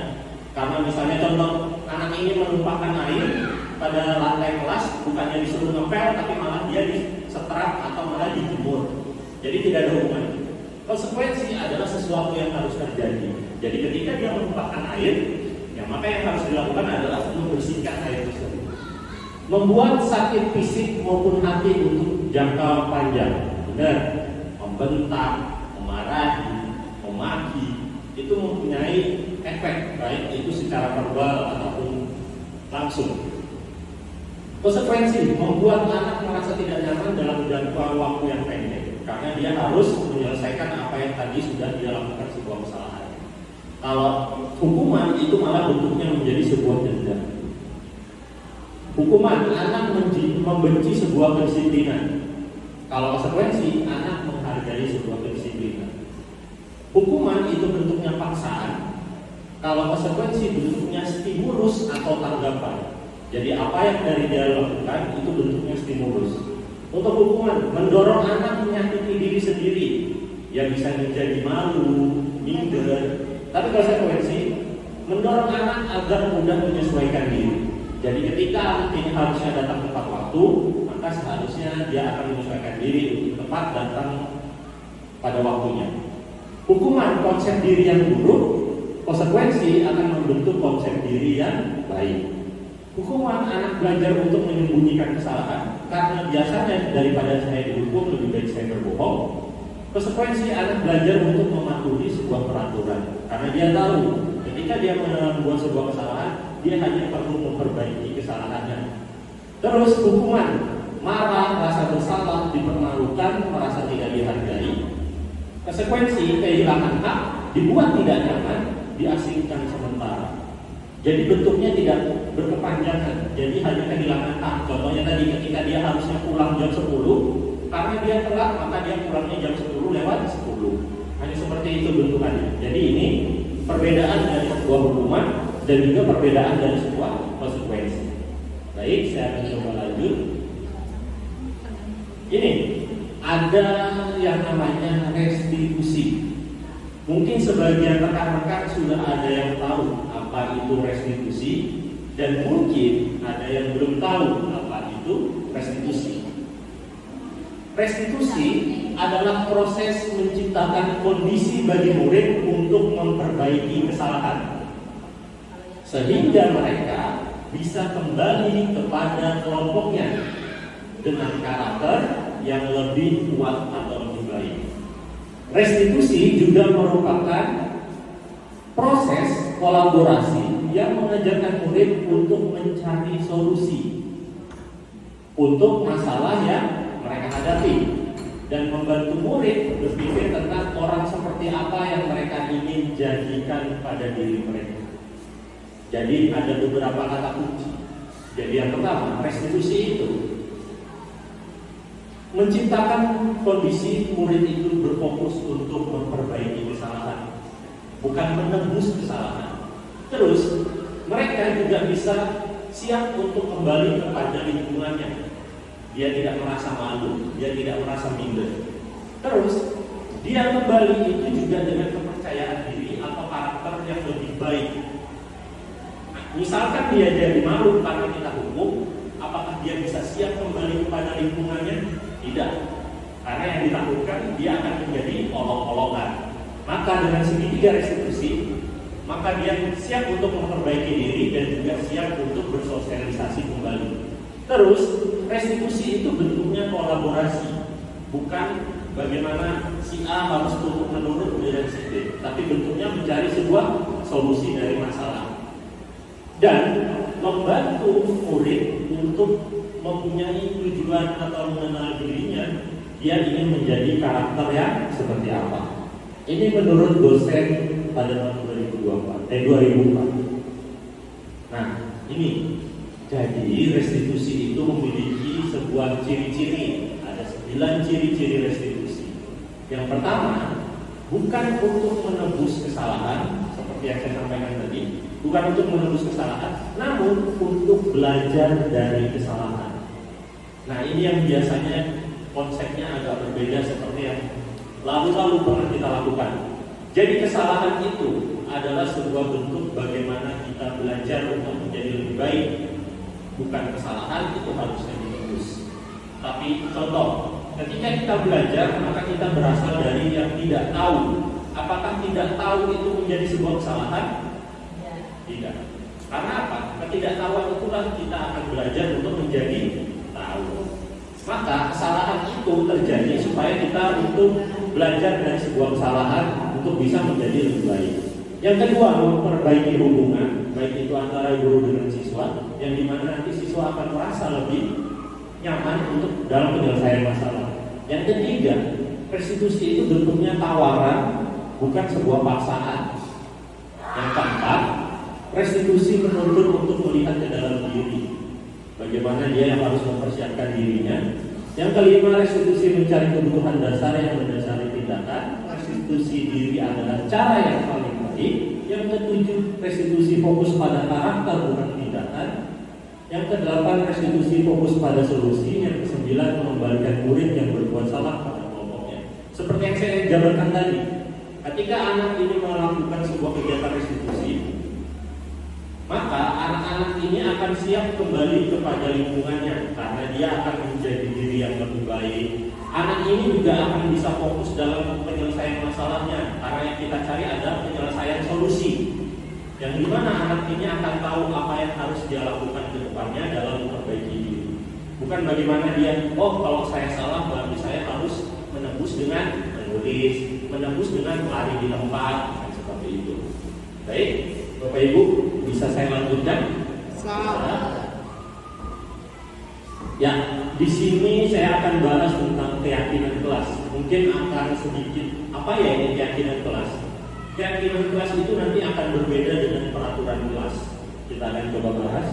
Karena misalnya contoh, anak ini menumpahkan air pada lantai kelas, bukannya disuruh ngepel, tapi malah dia disetrap atau malah dijemur. Jadi tidak ada hubungannya. Konsekuensi adalah sesuatu yang harus terjadi. Jadi ketika dia menumpahkan air, ya maka yang harus dilakukan adalah membersihkan air tersebut. Membuat sakit fisik maupun hati untuk jangka panjang. Benar, membentak, memarahi, memaki, itu mempunyai efek, baik itu secara verbal ataupun langsung. Konsekuensi membuat anak merasa tidak nyaman dalam jangka waktu yang pendek, karena dia harus menyelesaikan apa yang tadi sudah dia lakukan sebuah kesalahan. Kalau hukuman itu malah bentuknya menjadi sebuah denda. Hukuman anak membenci sebuah kedisiplinan. Kalau konsekuensi anak menghargai sebuah kedisiplinan. Hukuman itu bentuknya paksaan. Kalau konsekuensi bentuknya stimulus atau tanggapan. Jadi apa yang dari dia lakukan itu bentuknya stimulus. Untuk hukuman, mendorong anak menyakiti diri sendiri, ya bisa menjadi malu, minder. Tapi konsekuensi, mendorong anak agar mudah menyesuaikan diri. Jadi ketika anak ini harusnya datang tepat waktu, maka seharusnya dia akan menyesuaikan diri untuk tepat datang pada waktunya. Hukuman konsep diri yang buruk, konsekuensi akan membentuk konsep diri yang baik. Hukuman anak belajar untuk menyembunyikan kesalahan, karena biasanya daripada saya dihukum lebih baik saya berbohong. Konsekuensi anak belajar untuk mematuhi sebuah peraturan, karena dia tahu ketika dia membuat sebuah kesalahan, dia hanya perlu memperbaiki kesalahannya. Terus hukuman, marah, rasa bersalah, dipermalukan, merasa tidak dihargai. Konsekuensi kehilangan hak, dibuat tidak nyaman, diasingkan sementara. Jadi bentuknya tidak berkepanjangan, jadi hanya kehilangan hak. Contohnya tadi ketika dia harusnya pulang jam 10, karena dia telat maka dia pulangnya jam 10 lewat 10. Hanya seperti itu bentukannya. Jadi ini perbedaan dari sebuah hukuman dan juga perbedaan dari sebuah konsekuensi. Baik, saya akan coba lanjut. Ini ada yang namanya restitusi. Mungkin sebagian rekan-rekan sudah ada yang tahu apa itu restitusi, dan mungkin ada yang belum tahu apa itu restitusi. Restitusi adalah proses menciptakan kondisi bagi murid untuk memperbaiki kesalahan, sehingga mereka bisa kembali kepada kelompoknya dengan karakter yang lebih kuat atau lebih baik. Restitusi juga merupakan proses kolaborasi yang mengajarkan murid untuk mencari solusi untuk masalah yang mereka hadapi dan membantu murid berpikir tentang orang seperti apa yang mereka ingin jadikan pada diri mereka. Jadi ada beberapa kata kunci. Jadi yang pertama, restitusi itu menciptakan kondisi murid itu berfokus untuk memperbaiki kesalahan, bukan menebus kesalahan. Terus mereka juga bisa siap untuk kembali kepada lingkungannya. Dia tidak merasa malu, dia tidak merasa minder. Terus dia kembali itu juga dengan kepercayaan diri atau karakter yang lebih baik. Misalkan dia jadi malu karena kita hukum, apakah dia bisa siap kembali kepada lingkungannya? Tidak, karena yang ditakutkan dia akan menjadi olok-olokan. Maka dengan segitiga restitusi, maka dia siap untuk memperbaiki diri dan juga siap untuk bersosialisasi kembali. Terus restitusi itu bentuknya kolaborasi, bukan bagaimana si A harus turun menurut dengan si B, tapi bentuknya mencari sebuah solusi dari masalah dan membantu murid untuk mempunyai tujuan atau mengenal dirinya, dia ingin menjadi karakter yang seperti apa. Ini menurut dosen pada tahun 2004. Nah, ini jadi restitusi itu memiliki sebuah ciri-ciri. Ada 9 ciri-ciri restitusi. Yang pertama, bukan untuk menebus kesalahan seperti yang saya sampaikan tadi, bukan untuk menebus kesalahan, namun untuk belajar dari kesalahan. Nah, ini yang biasanya konsepnya agak berbeda seperti yang lalu-lalu pernah kita lakukan. Jadi kesalahan itu adalah sebuah bentuk bagaimana kita belajar untuk menjadi lebih baik. Bukan kesalahan itu harusnya ditebus. Tapi contoh, ketika kita belajar maka kita berasal dari yang tidak tahu. Apakah tidak tahu itu menjadi sebuah kesalahan? Tidak. Karena apa? Ketidaktahuan itulah kita akan belajar untuk menjadi tahu. Maka kesalahan itu terjadi supaya kita untuk belajar dari sebuah kesalahan untuk bisa menjadi lebih baik. Yang kedua, memperbaiki hubungan, baik itu antara guru dengan siswa, yang dimana nanti siswa akan merasa lebih nyaman untuk dalam penyelesaian masalah. Yang ketiga, restitusi itu bentuknya tawaran, bukan sebuah paksaan. Yang keempat, restitusi menuntut untuk melihat ke dalam diri, bagaimana dia yang harus mempersiapkan dirinya. Yang kelima, restitusi mencari kebutuhan dasar yang mendasari tindakan. Restitusi diri adalah cara yang paling baik. Yang ketujuh, restitusi fokus pada karakter bukan tindakan. Yang kedelapan, restitusi fokus pada solusi. Yang kesembilan, mengembalikan murid yang berbuat salah pada kelompoknya. Seperti yang saya jabarkan tadi, ketika anak ini melakukan sebuah kegiatan restitusi, maka anak-anak ini akan siap kembali kepada lingkungannya karena dia akan menjadi diri yang lebih baik. Anak ini juga akan bisa fokus dalam penyelesaian masalahnya karena yang kita cari adalah penyelesaian solusi. Yang dimana anak ini akan tahu apa yang harus dia lakukan ke depannya dalam memperbaiki diri. Bukan bagaimana dia, oh kalau saya salah berarti saya harus menebus dengan menulis, menebus dengan lari di tempat, seperti itu. Baik, Bapak Ibu, bisa saya lanjutkan? Selamat. Ya, di sini saya akan bahas tentang keyakinan kelas. Mungkin akan sedikit apa ya ini keyakinan kelas? Keyakinan kelas itu nanti akan berbeda dengan peraturan kelas. Kita akan coba bahas.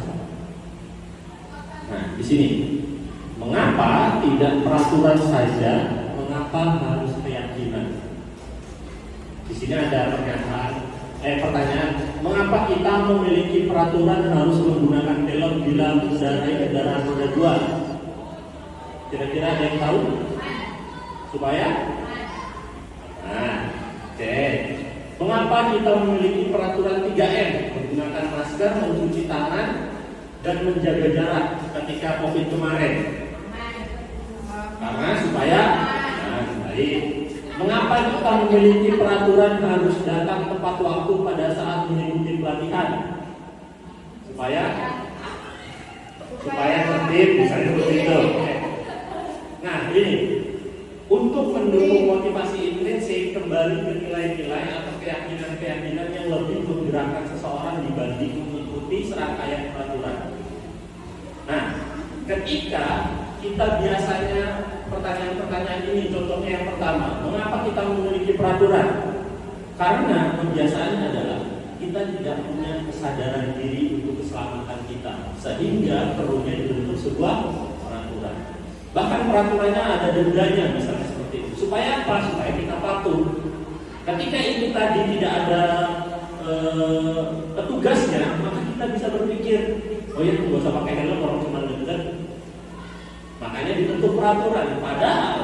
Nah, di sini, mengapa tidak peraturan saja? Mengapa harus keyakinan? Di sini ada pertanyaan, mengapa kita memiliki peraturan harus menggunakan pelot bila mengendarai kendaraan roda 2? Kira-kira ada yang tahu? Supaya C. Mengapa kita memiliki peraturan 3M? Menggunakan masker, mencuci tangan, dan menjaga jarak ketika COVID kemarin. Karena supaya baik. Mengapa kita memiliki peraturan harus datang tepat waktu pada saat mengikuti pelatihan? Supaya tertib, misalnya begitu. Nah, ini untuk mendukung motivasi intrinsik kembali ke nilai-nilai atau keyakinan-keyakinan yang lebih menggerakkan seseorang dibanding mengikuti serangkaian peraturan. Nah, ketika kita biasanya pertanyaan-pertanyaan ini, contohnya yang pertama, mengapa kita memiliki peraturan? Karena kebiasaannya adalah kita tidak punya kesadaran diri untuk keselamatan kita, sehingga perlunya dibentuk sebuah peraturan. Bahkan peraturannya ada dendanya, misalnya seperti itu. Supaya apa? Supaya kita patuh. Ketika ini tadi tidak ada petugasnya, maka kita bisa berpikir, oh ya, nggak usah pakai helm, orang cuma dendam. Makanya dibentuk peraturan. Padahal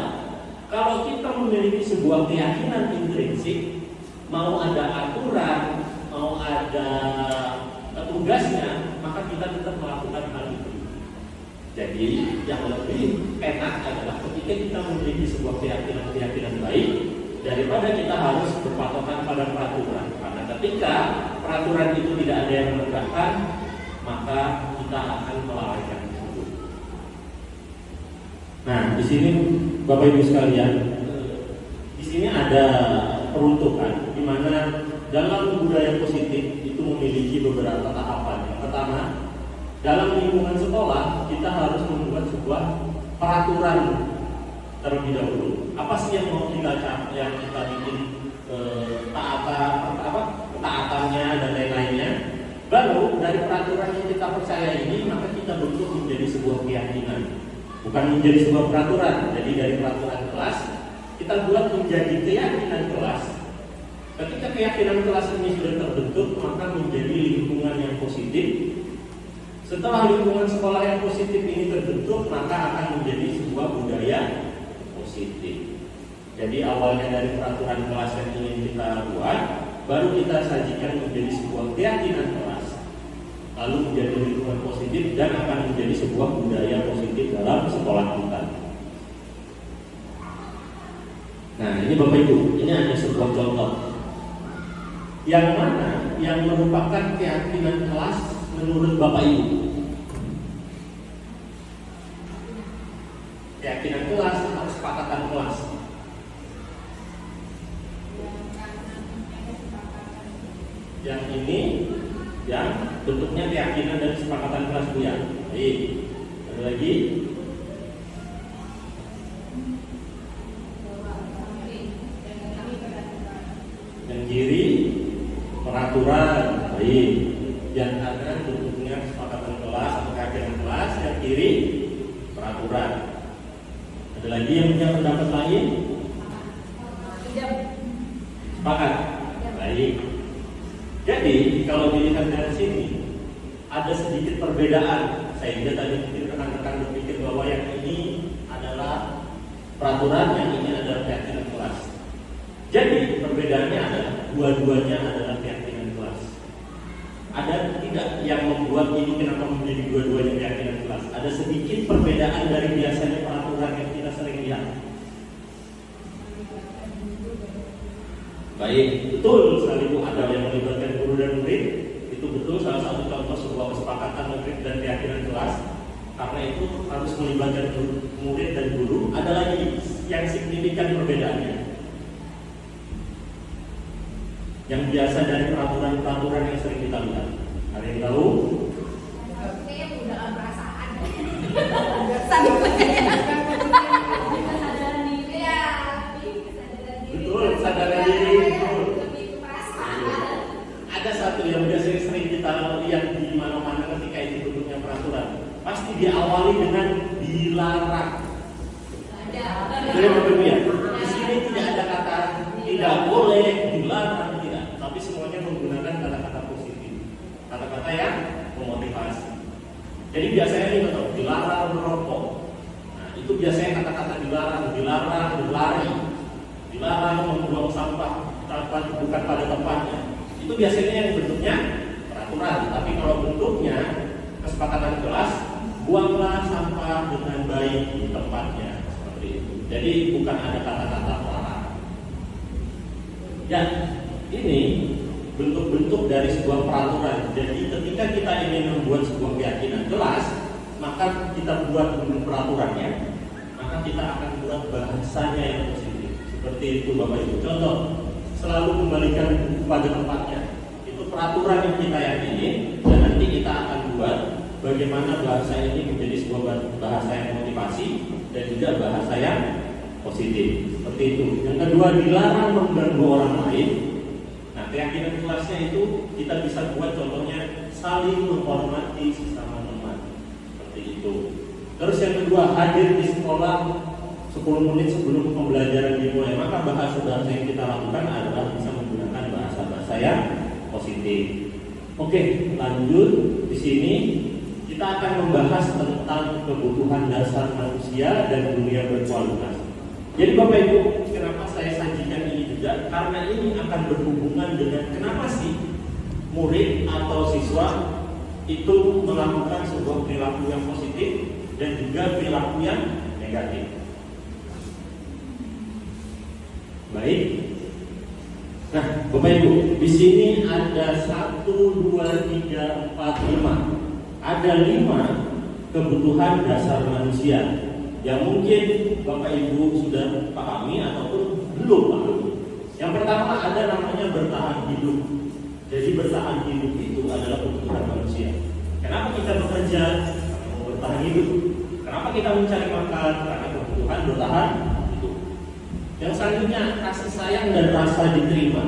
kalau kita memiliki sebuah keyakinan intrinsik, mau ada aturan, mau ada petugasnya, maka kita tetap melakukan hal itu. Jadi yang lebih enak adalah ketika kita memiliki sebuah keyakinan baik, daripada kita harus berpatokan pada peraturan. Karena ketika peraturan itu tidak ada yang menegakkan, maka kita akan melalaikan itu. Nah, di sini Bapak Ibu sekalian, di sini ada peruntukan di mana dalam budaya positif itu memiliki beberapa tahapan. Yang pertama, dalam lingkungan sekolah kita harus membuat sebuah peraturan terlebih dahulu. Apa sih yang mau kita bikin ketaatannya dan lain-lainnya. Baru dari peraturan yang kita percaya ini, maka kita bentuk menjadi sebuah keyakinan. Bukan menjadi sebuah peraturan. Jadi dari peraturan kelas kita buat menjadi keyakinan kelas. Ketika keyakinan kelas ini sudah terbentuk, maka menjadi lingkungan yang positif. Setelah lingkungan sekolah yang positif ini terbentuk, maka akan menjadi sebuah budaya positif. Jadi awalnya dari peraturan kelas yang ingin kita buat, baru kita sajikan menjadi sebuah keyakinan kelas, lalu menjadi lingkungan positif dan akan menjadi sebuah budaya positif dalam sekolah kita. Nah, ini Bapak Ibu, ini hanya sebuah contoh. Yang mana yang merupakan keyakinan kelas menurut Bapak Ibu? Keyakinan kelas atau kesepakatan kelas? Yang ini yang bentuknya keyakinan dan kesepakatan kelas Bu ya. Baik. Ada lagi? Yang kiri peraturan. Baik. Yang kanan bentuknya kesepakatan kelas atau keyakinan kelas. Yang kiri peraturan. Ada lagi yang punya pendapat lain? Sepakat? Baik. Jadi kalau dilihat dari sini ada sedikit perbedaan, sehingga tadi rekan-rekan berpikir bahwa yang ini adalah peraturan, yang ini adalah keyakinan kelas. Jadi perbedaannya adalah dua-duanya adalah keyakinan kelas. Ada tidak yang membuat ini kenapa menjadi dua-duanya keyakinan kelas? Ada sedikit perbedaan dari biasanya peraturan yang kita sering lihat. Baik, betul sekali Bu, ada yang melibatkan guru dan murid. Itu betul salah satu contoh sebuah kesepakatan murid dan keyakinan kelas. Karena itu harus melibatkan murid dan guru. Ada lagi yang signifikan perbedaannya, yang biasa dari peraturan-peraturan yang sering kita lihat. Ada yang tahu? Kayaknya udah perasaan. Betul, kesadaran diri. Ada satu yang biasanya sering kita lihat di mana-mana ketika itu bentuknya peraturan. Pasti diawali dengan dilarang. Itu yang berbeda. Di sini tidak ada kata tidak boleh, dilarang, tidak. Tapi semuanya menggunakan kata-kata positif, kata-kata yang memotivasi. Jadi biasanya ini betul, dilarang merokok. Nah, itu biasanya kata-kata dilarang berlari, dilarang membuang sampah bukan pada tempatnya. Itu biasanya yang bentuknya peraturan. Tapi kalau bentuknya kesepakatan kelas, buanglah sampah dengan baik di tempatnya, seperti itu. Jadi bukan ada kata-kata larang. Ya, ini bentuk-bentuk dari sebuah peraturan. Jadi ketika kita ingin membuat sebuah keyakinan kelas, maka kita buat dulu peraturannya, maka kita akan buat bahasanya yang positif. Seperti itu Bapak Ibu. Contoh, selalu kembalikan buku pada tempatnya. Itu peraturan yang kita yakini, dan nanti kita akan buat bagaimana bahasa ini menjadi sebuah bahasa yang motivasi dan juga bahasa yang positif. Seperti itu. Yang kedua, dilarang mengganggu orang lain. Nah, keyakinan kelasnya itu kita bisa buat contohnya saling menghormati sesama teman. Seperti itu. Terus yang kedua, hadir di sekolah 10 menit sebelum pembelajaran dimulai. Maka bahasa-bahasa yang kita lakukan adalah bisa menggunakan bahasa-bahasa yang positif. Oke, lanjut. Di sini kita akan membahas tentang kebutuhan dasar manusia dan dunia berkualitas. Jadi Bapak Ibu, kenapa saya sajikan ini juga? Karena ini akan berhubungan dengan kenapa sih murid atau siswa itu melakukan sebuah perilaku yang positif dan juga perilaku yang negatif. Baik. Nah, Bapak Ibu, di sini ada 1, 2, 3, 4, 5. Ada 5 kebutuhan dasar manusia yang mungkin Bapak Ibu sudah pahami ataupun belum pahami. Yang pertama ada namanya bertahan hidup. Jadi bertahan hidup itu adalah kebutuhan manusia. Kenapa kita bekerja? Karena mau bertahan hidup. Kenapa kita mencari makan? Karena kebutuhan bertahan hidup. Yang selanjutnya kasih sayang dan rasa diterima.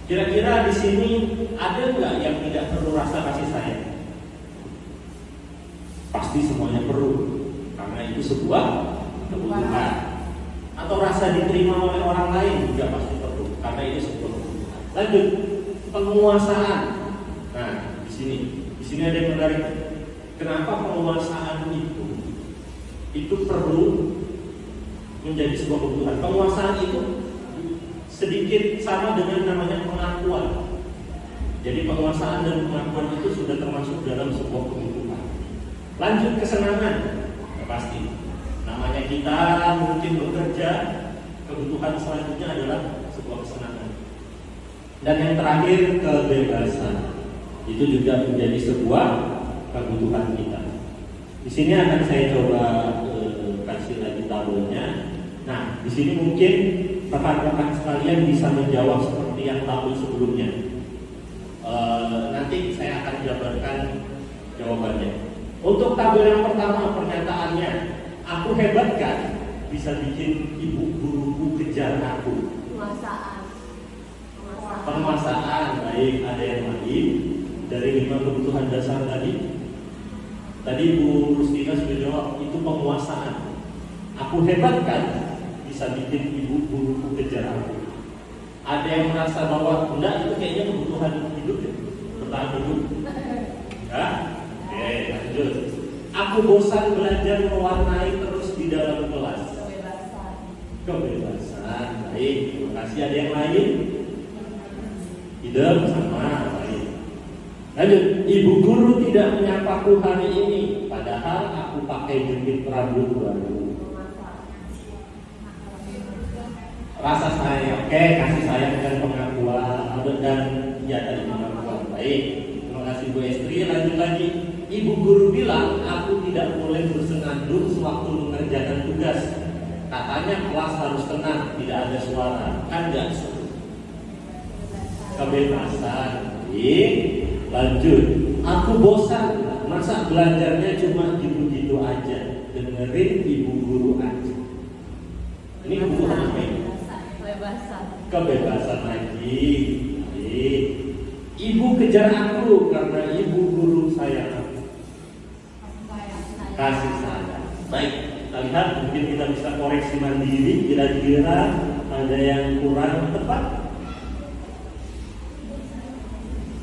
Kira-kira di sini ada nggak yang tidak perlu rasa kasih sayang? Pasti semuanya perlu. Karena itu sebuah kebutuhan. Atau rasa diterima oleh orang lain juga pasti perlu. Karena itu sebuah kebutuhan. Lanjut, penguasaan. Nah, di sini ada yang menarik. Kenapa penguasaan itu perlu menjadi sebuah kebutuhan? Penguasaan itu sedikit sama dengan namanya pengakuan. Jadi penguasaan dan pengakuan itu sudah termasuk dalam sebuah kebutuhan. Lanjut, kesenangan. Pasti namanya kita mungkin bekerja, kebutuhan selanjutnya adalah sebuah kesenangan. Dan yang terakhir, kebebasan. Itu juga menjadi sebuah kebutuhan kita. Di sini akan saya coba kasih lagi tabelnya. Nah, di sini mungkin rekan-rekan sekalian bisa menjawab seperti yang tabel sebelumnya. Nanti saya akan jabarkan jawabannya. Untuk tabel yang pertama, pernyataannya, aku hebat kan? Bisa bikin ibu guruku kejar aku. Penguasaan. Baik, ada yang lain dari 5 kebutuhan dasar tadi. Tadi Bu Rustina sudah jawab, itu penguasaan. Aku hebat kan? Bisa bikin ibu guruku kejar aku. Ada yang merasa bahwa enggak, itu kayaknya kebutuhan hidup ya, bertahan hidup. Ya? Oke, lanjut. Aku bosan belajar mewarnai terus di dalam kelas. Kebebasan. Baik, terima kasih. Ada yang lain? Hidup sama. Baik. Lanjut. Ibu guru tidak menyapaku hari ini, padahal aku pakai jepit rambut baru. Rasa sayang. Oke, kasih sayang dan pengakuan dan ya tadi pengakuan. Baik. Terima kasih Bu Estri. Lanjut lagi. Ibu guru bilang aku tidak boleh bersenandung sewaktu mengerjakan tugas. Katanya kelas harus tenang, tidak ada suara. Kan enggak seru. Kebebasan. Lanjut. Aku bosan. Masa belajarnya cuma gitu-gitu aja. Dengerin ibu guru aja. Ini kebutuhan apa ini? Kebebasan lagi. Ibu kejar aku karena ibu guru sayang aku. Kasih sayang. Baik, kita lihat mungkin kita bisa koreksi mandiri. Kira-kira ada yang kurang tepat?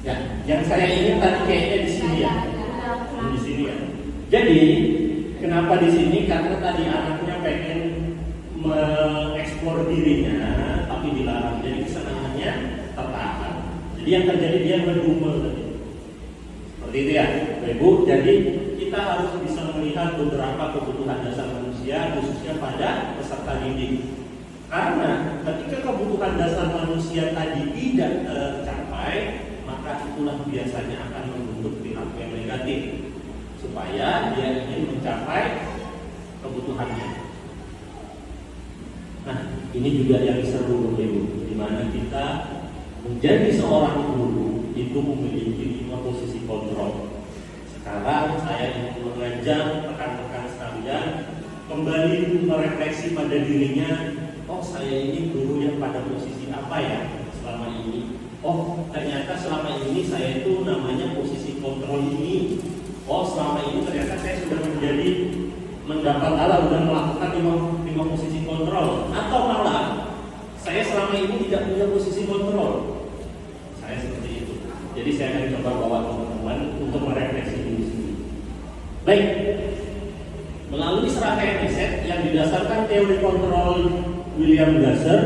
Ya, yang saya ingin tadi kayaknya di sini ya. Di sini ya. Jadi Kenapa di sini? Karena tadi anaknya pengen mengeksplor dirinya, tapi dilarang. Jadi kesenangannya tertahan. Jadi yang terjadi dia ngedumel tadi. Seperti itu ya, Ibu. Jadi kita harus bisa melihat beberapa kebutuhan dasar manusia, khususnya pada peserta didik. Karena ketika kebutuhan dasar manusia tadi tidak tercapai, maka itulah biasanya akan membentuk perilaku yang negatif, supaya dia ingin mencapai kebutuhannya. Nah, ini juga yang seru, Ibu, di mana kita menjadi seorang guru itu memiliki 5 posisi kontrol. Sekarang saya ingin mengajak rekan-rekan sekalian kembali merefleksi pada dirinya. Oh, saya ini guru yang pada posisi apa ya selama ini? Oh, ternyata selama ini saya itu namanya posisi kontrol ini. Oh, selama ini ternyata saya sudah sudah melakukan 5 posisi kontrol. Atau malah saya selama ini tidak punya posisi kontrol. Saya seperti itu. Jadi saya akan coba bawa teman-teman untuk merefleksi diri sendiri. Baik, melalui serangkaian riset yang didasarkan teori kontrol William Glasser,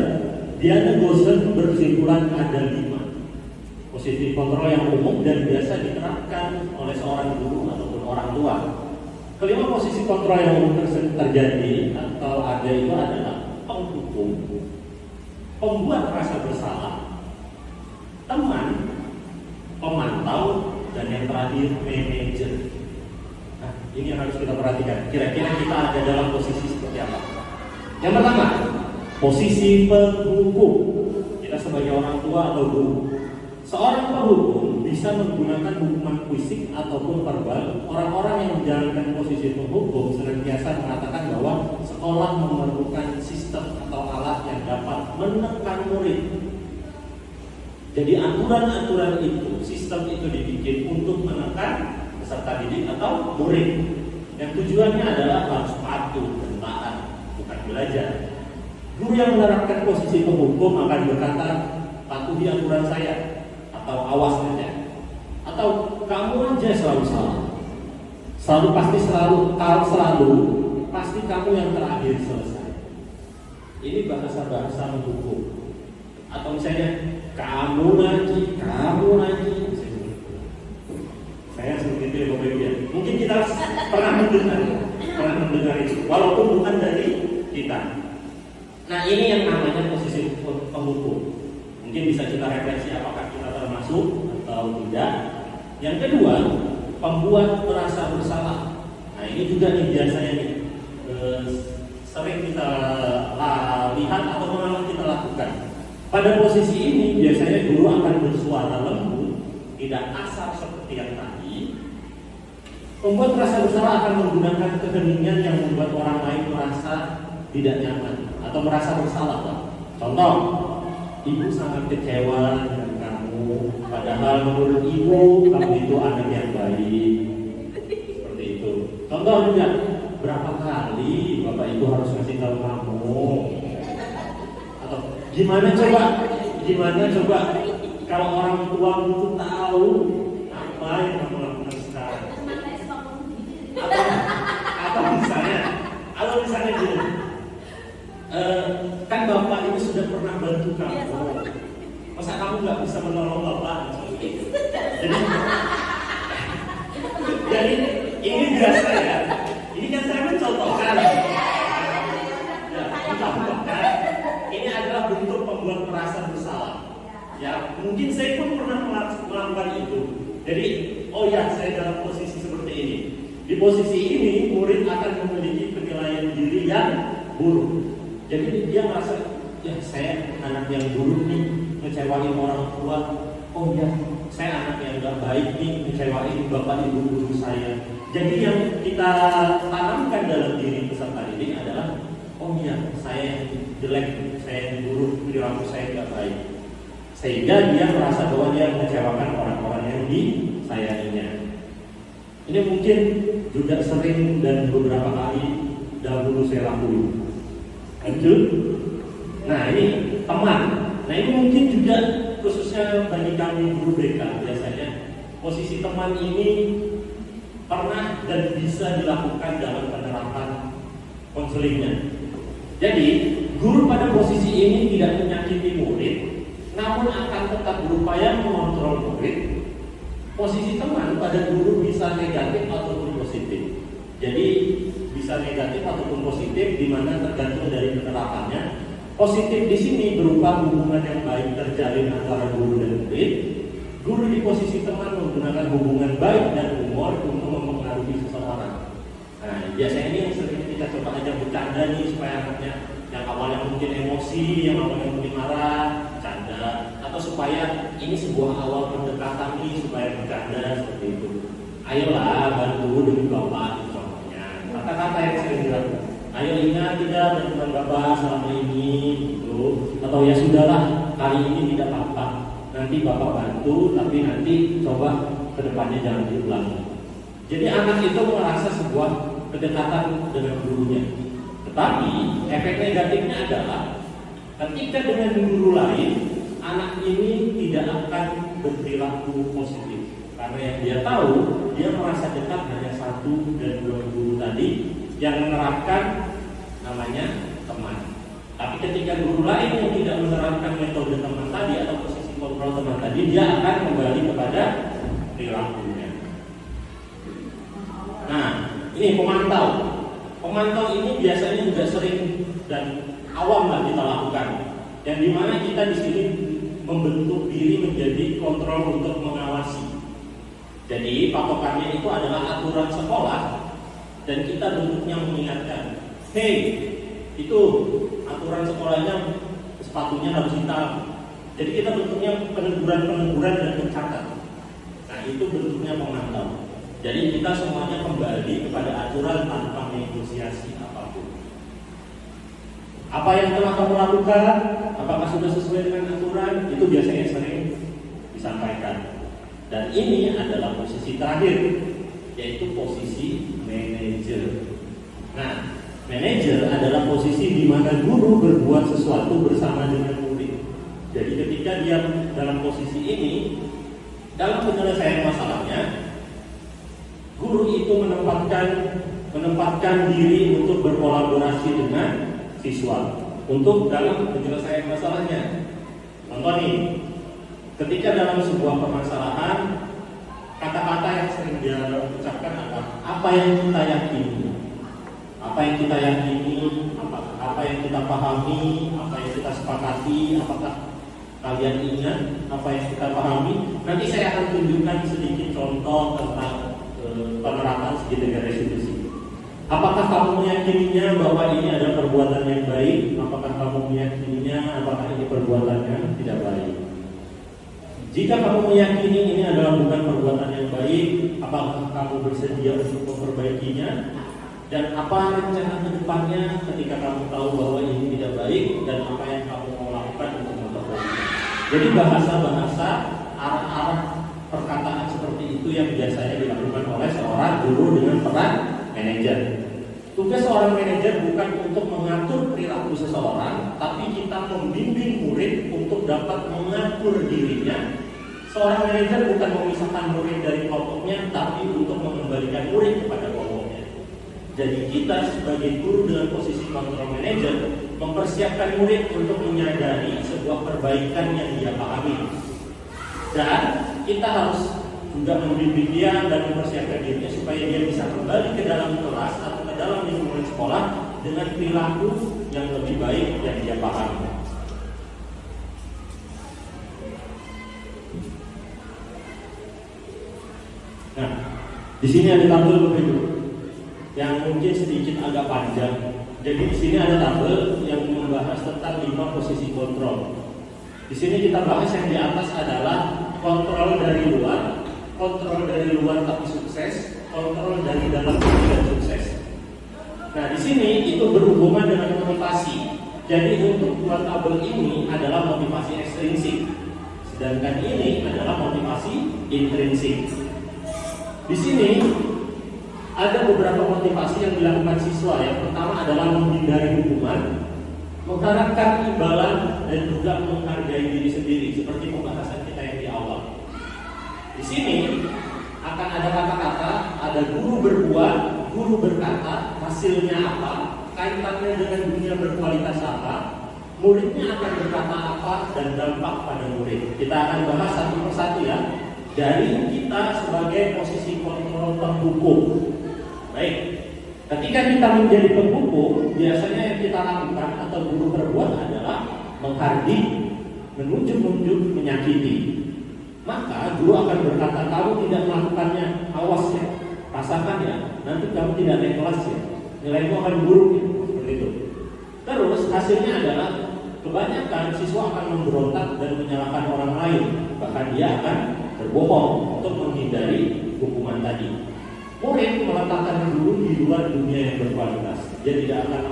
Diana Goshen berkesimpulan ada 5 posisi kontrol yang umum dan biasa diterapkan oleh seorang guru ataupun orang tua. Kelima posisi kontrol yang umum terjadi atau ada itu adalah penghukum, pembuat rasa bersalah, teman, pemantau, dan yang terakhir manajer. Nah, ini yang harus kita perhatikan. Kira-kira kita ada dalam posisi seperti apa? Yang pertama, posisi penghukum. Kita sebagai orang tua atau guru. Seorang penghukum bisa menggunakan hukuman fisik ataupun verbal. Orang-orang yang menjalankan posisi penghukum senantiasa mengatakan bahwa sekolah memerlukan sistem atau alat yang dapat menekan murid. Jadi aturan-aturan itu, sistem itu dibikin untuk menekan peserta didik atau murid. Yang tujuannya adalah harus patuh dan taat, bukan belajar. Guru yang menerapkan posisi penghukum akan berkata, patuhi aturan saya, atau awas saja, atau kamu aja selalu salah, selalu pasti kamu yang terakhir selesai. Ini bahasa-bahasa menghukum. Atau misalnya kamu lagi. Saya seperti itu ya Bapak Ibu ya. Mungkin kita pernah mendengar itu, walaupun bukan dari kita. Nah, ini yang namanya posisi penghukum. Mungkin bisa kita refleksi apakah kita termasuk atau tidak. Yang kedua, pembuat merasa bersalah. Nah, ini juga nih biasanya nih sering kita lihat atau malah kita lakukan. Pada posisi ini biasanya guru akan bersuara lembut, tidak kasar seperti yang tadi. Pembuat merasa bersalah akan menggunakan keheningan yang membuat orang lain merasa tidak nyaman atau merasa bersalah. Contoh, ibu sangat kecewa dengan kamu, padahal menurut ibu kamu itu anak yang baik. Seperti itu. Contoh juga, berapa kali bapak ibu harus kasih tahu kamu? Atau gimana coba kalau orang tua itu tahu apa yang kamu lakukan sekarang? Atau misalnya gini, kan bapak ini sudah pernah bantu kamu, masa kamu nggak bisa menolong bapak? Jadi ini biasa ya. Ini kan saya mencontohkan. Ini adalah bentuk pembuat merasa bersalah. Ya, mungkin saya pun pernah melakukan itu. Jadi, oh ya, saya dalam posisi seperti ini. Di posisi ini, murid akan memiliki penilaian diri yang buruk. Jadi dia merasa, ya saya anak yang buruk nih, ngecewain orang tua. Oh ya, saya anak yang gak baik nih, ngecewain bapak ibu guru saya. Jadi yang kita tanamkan dalam diri peserta didik adalah, oh iya, saya yang jelek, saya yang buruk, perilaku saya gak baik. Sehingga dia merasa bahwa dia mengecewakan orang-orang yang disayanginya. Ini mungkin juga sering dan beberapa kali dahulu saya lakukan. Lanjut. Nah, ini teman. Nah, ini mungkin juga khususnya bagi kami guru BK biasanya posisi teman ini pernah dan bisa dilakukan dalam tanda konselingnya. Jadi guru pada posisi ini tidak menyakiti murid, namun akan tetap berupaya mengontrol murid. Posisi teman pada guru bisa negatif ataupun positif. Jadi bisa negatif ataupun positif, di mana tergantung dari penerapannya. Positif di sini berupa hubungan yang baik terjalin antara guru dan murid. Guru di posisi teman menggunakan hubungan baik dan humor untuk mempengaruhi seseorang. Nah, biasanya ini yang sering kita coba aja bercanda nih supaya anaknya yang awalnya mungkin emosi, yang awalnya mungkin marah, bercanda, atau supaya ini sebuah awal pendekatan nih supaya bercanda seperti itu. Ayolah bantu demi bapak, itu contohnya. Kata-kata yang sering dilakukan. Ayo ingat tidak bantuan bapak selama ini, gitu. Atau ya sudahlah, kali ini tidak apa-apa. Nanti bapak bantu, tapi nanti coba kedepannya jangan diulangi. Jadi anak itu merasa sebuah kedekatan dengan gurunya. Tetapi efek negatifnya adalah ketika dengan guru lain, anak ini tidak akan berperilaku positif. Karena yang dia tahu, dia merasa dekat hanya satu dan dua guru tadi yang menerapkan namanya teman. Tapi ketika guru lain yang tidak menerapkan metode teman tadi atau posisi kontrol teman tadi, dia akan kembali kepada perilakunya. Nah, ini pemantau. Pemantau ini biasanya juga sering dan awam lah kita lakukan. Yang dimana kita di sini membentuk diri menjadi kontrol untuk mengawasi. Jadi patokannya itu adalah aturan sekolah dan kita bentuknya mengingatkan, hey, itu aturan sekolahnya sepatunya harus hitam. Jadi kita bentuknya peneguran dan mencatat. Nah, itu bentuknya pemantau. Jadi kita semuanya kembali kepada aturan tanpa negosiasi apapun. Apa yang telah kamu lakukan, apakah sudah sesuai dengan aturan, itu biasanya sering disampaikan. Dan ini adalah posisi terakhir, yaitu posisi manajer. Nah, manajer adalah posisi di mana guru berbuat sesuatu bersama dengan murid. Jadi ketika dia dalam posisi ini, dalam penyelesaian masalahnya, guru itu menempatkan diri untuk berkolaborasi dengan siswa untuk dalam penyelesaian masalahnya. Contoh nih, ketika dalam sebuah permasalahan, kata-kata yang sering dia ucapkan apa yang kita yakini, apa yang kita pahami, apa yang kita sepakati, apakah kalian ingat apa yang kita pahami. Nanti saya akan tunjukkan sedikit contoh tentang penerapan segitiga restitusi. Apakah kamu meyakininya bahwa ini adalah perbuatan yang baik? Apakah kamu meyakininya apakah ini perbuatan yang tidak baik? Jika kamu meyakini ini adalah bukan perbuatan yang baik, apakah kamu bersedia untuk memperbaikinya? Dan apa rencana ke depannya ketika kamu tahu bahwa ini tidak baik, dan apa yang kamu mau lakukan untuk memperbaikinya? Jadi bahasa-bahasa, arah-arah perkataan seperti itu yang biasanya dilakukan oleh seorang guru dengan peran manajer. Tugas seorang manajer bukan untuk mengatur perilaku seseorang, tapi kita membimbing murid untuk dapat mengatur dirinya. Seorang manajer bukan memisahkan murid dari kelompoknya, tapi untuk mengembalikan murid kepada kelompoknya. Jadi kita sebagai guru dengan posisi kontrol manajer mempersiapkan murid untuk menyadari sebuah perbaikan yang dia pahami. Dan kita harus juga membimbing dia dan mempersiapkan dirinya supaya dia bisa kembali ke dalam kelas atau ke dalam lingkungan sekolah dengan perilaku yang lebih baik yang dia pahami. Nah, di sini ada tabel begitu, yang mungkin sedikit agak panjang. Jadi di sini ada tabel yang membahas tentang 5 posisi kontrol. Di sini kita bahas yang di atas adalah kontrol dari luar tapi sukses, kontrol dari dalam tapi tidak sukses. Nah, di sini itu berhubungan dengan motivasi. Jadi untuk dua tabel ini adalah motivasi ekstrinsik, sedangkan ini adalah motivasi intrinsik. Di sini ada beberapa motivasi yang dilakukan siswa. Yang pertama adalah menghindari hukuman, mengharapkan imbalan, dan juga menghargai diri sendiri, seperti pembahasan kita yang di awal. Di sini akan ada kata-kata, ada guru berbuat, guru berkata, hasilnya apa, kaitannya dengan dunia berkualitas apa, muridnya akan berkata apa, dan dampak pada murid. Kita akan bahas satu persatu ya. Dari kita sebagai posisi kontrol penghukum. Baik, ketika kita menjadi penghukum, biasanya yang kita lakukan atau guru perbuat adalah menghardik, menunjuk-nunjuk, menyakiti. Maka guru akan berkata, kamu tidak melakukannya, awas ya, rasakan ya, nanti kamu tidak naik kelas ya, nilaimu akan buruk ya, seperti itu. Terus hasilnya adalah kebanyakan siswa akan memberontak dan menyalahkan orang lain, bahkan dia akan berbohong untuk menghindari hukuman tadi. Murid meletakkan guru di luar dunia yang berkualitas. Dia tidak akan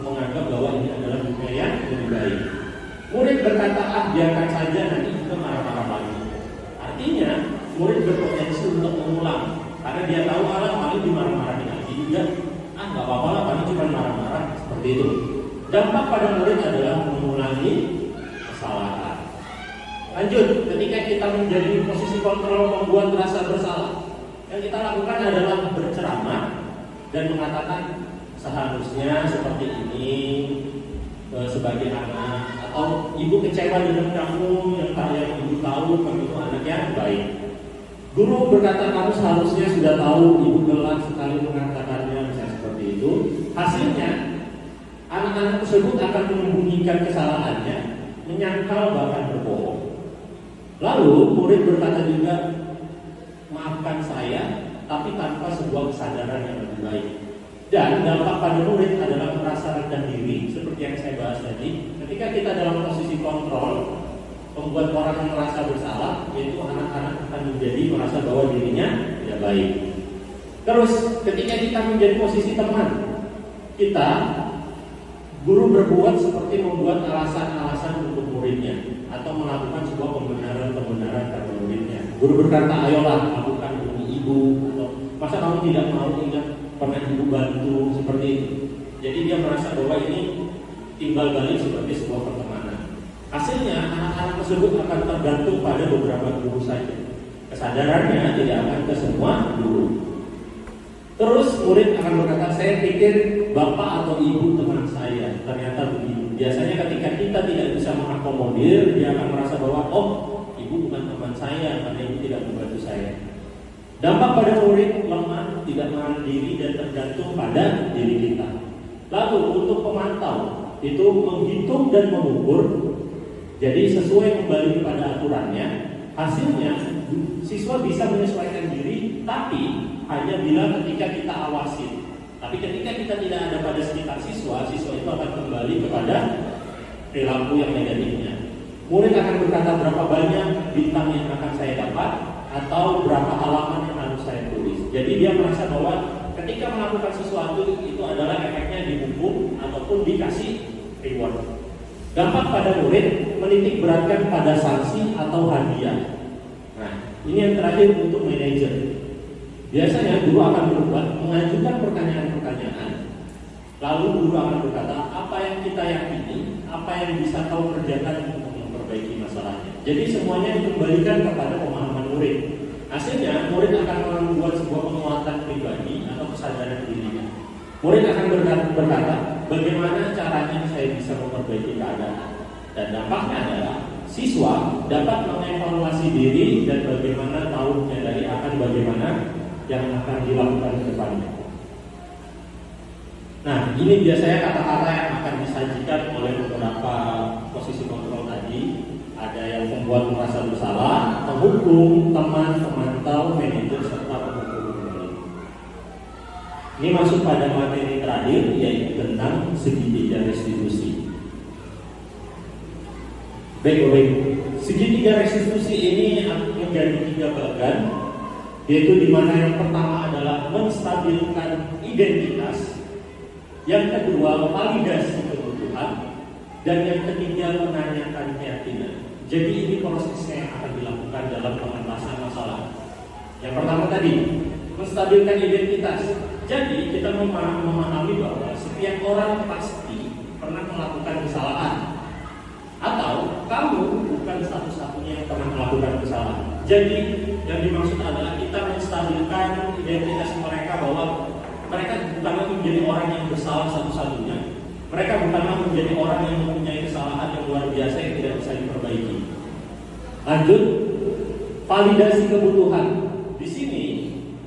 menganggap bahwa ini adalah dunia yang lebih baik. Murid berkata, biarkan saja, nanti juga marah-marah lagi. Artinya, murid berpotensi untuk mengulang, karena dia tahu paling dimarah-marahin lagi juga. Gak apa-apa lah, paling cuma marah-marah, seperti itu. Dampak pada murid adalah mengulangi kesalahan. Lanjut, ketika kita menjadi posisi kontrol membuat rasa bersalah, yang kita lakukan adalah berceramah dan mengatakan seharusnya seperti ini sebagai anak, atau ibu kecewa dengan kamu yang ibu tahu kamu itu anak yang baik. Guru berkata kamu seharusnya sudah tahu, ibu gelap sekali mengatakannya, misalnya seperti itu. Hasilnya anak-anak tersebut akan menyembunyikan kesalahannya, menyangkal bahkan berbohong. Lalu murid berkata juga, maafkan saya, tapi tanpa sebuah kesadaran yang lebih baik. Dan dampak pada murid adalah merasa rendah diri, seperti yang saya bahas tadi. Ketika kita dalam posisi kontrol, membuat orang yang merasa bersalah, yaitu anak-anak akan menjadi merasa bahwa dirinya tidak baik. Terus, ketika kita menjadi posisi teman, kita guru berbuat seperti membuat alasan-alasan untuk muridnya, atau melakukan sebuah pembenaran-pembenaran pada muridnya. Guru berkata, ayolah lakukan demi ibu, atau masa kamu tidak mau, ingat pernah ibu bantu, seperti itu. Jadi dia merasa bahwa ini timbal balik seperti sebuah pertemanan. Hasilnya anak-anak tersebut akan tergantung pada beberapa guru saja. Kesadarannya tidak akan ke semua guru. Terus murid akan berkata, saya pikir bapak atau ibu teman saya, ternyata begitu. Biasanya ketika kita tidak bisa mengakomodir, dia akan merasa bahwa ibu bukan teman saya karena ibu tidak membantu saya. Dampak pada murid lemah, tidak mandiri dan tergantung pada diri kita. Lalu untuk pemantau itu menghitung dan mengukur. Jadi sesuai kembali kepada aturannya. Hasilnya siswa bisa menyesuaikan diri, tapi hanya bila ketika kita awasi. Tapi ketika kita tidak ada pada sekitar siswa itu akan kembali kepada perilaku yang negatifnya. Murid akan berkata berapa banyak bintang yang akan saya dapat, atau berapa halaman yang harus saya tulis. Jadi dia merasa bahwa ketika melakukan sesuatu itu adalah efeknya dihukum ataupun dikasih reward. Dampak pada murid menitik beratkan pada sanksi atau hadiah. Nah, ini yang terakhir untuk manajer. Biasanya guru akan berbuat mengajukan pertanyaan-pertanyaan, lalu guru akan berkata apa yang kita yakini, apa yang bisa kau kerjakan untuk memperbaiki masalahnya. Jadi semuanya dikembalikan kepada pemahaman murid. Hasilnya murid akan membuat sebuah penguatan pribadi atau kesadaran dirinya. Murid akan berkata, bagaimana caranya saya bisa memperbaiki keadaan. Dan dampaknya adalah siswa dapat mengevaluasi diri dan bagaimana tahu menyadari akan bagaimana yang akan dilakukan ke depannya. Nah, ini biasanya kata-kata yang akan disajikan oleh beberapa posisi kontrol tadi. Ada yang membuat merasa bersalah, menghukum, teman, pemantau, manajer, serta penghukum kembali. Ini masuk pada materi terakhir, yaitu tentang segitiga restitusi. Baik, segitiga restitusi ini menjadi 3 bagian, yaitu di mana yang pertama adalah menstabilkan identitas, yang kedua validasi kebutuhan, dan yang ketiga menanyakan keyakinan. Jadi ini prosesnya yang akan dilakukan dalam pengentasan masalah. Yang pertama tadi, menstabilkan identitas. Jadi kita memahami bahwa setiap orang pasti pernah melakukan kesalahan, atau kamu bukan satu-satunya yang pernah melakukan kesalahan. Jadi yang dimaksud adalah kita menstabilkan identitas mereka bahwa Mereka bukanlah menjadi orang yang bersalah satu-satunya. Mereka bukanlah menjadi orang yang mempunyai kesalahan yang luar biasa yang tidak bisa diperbaiki. Lanjut, validasi kebutuhan. Di sini,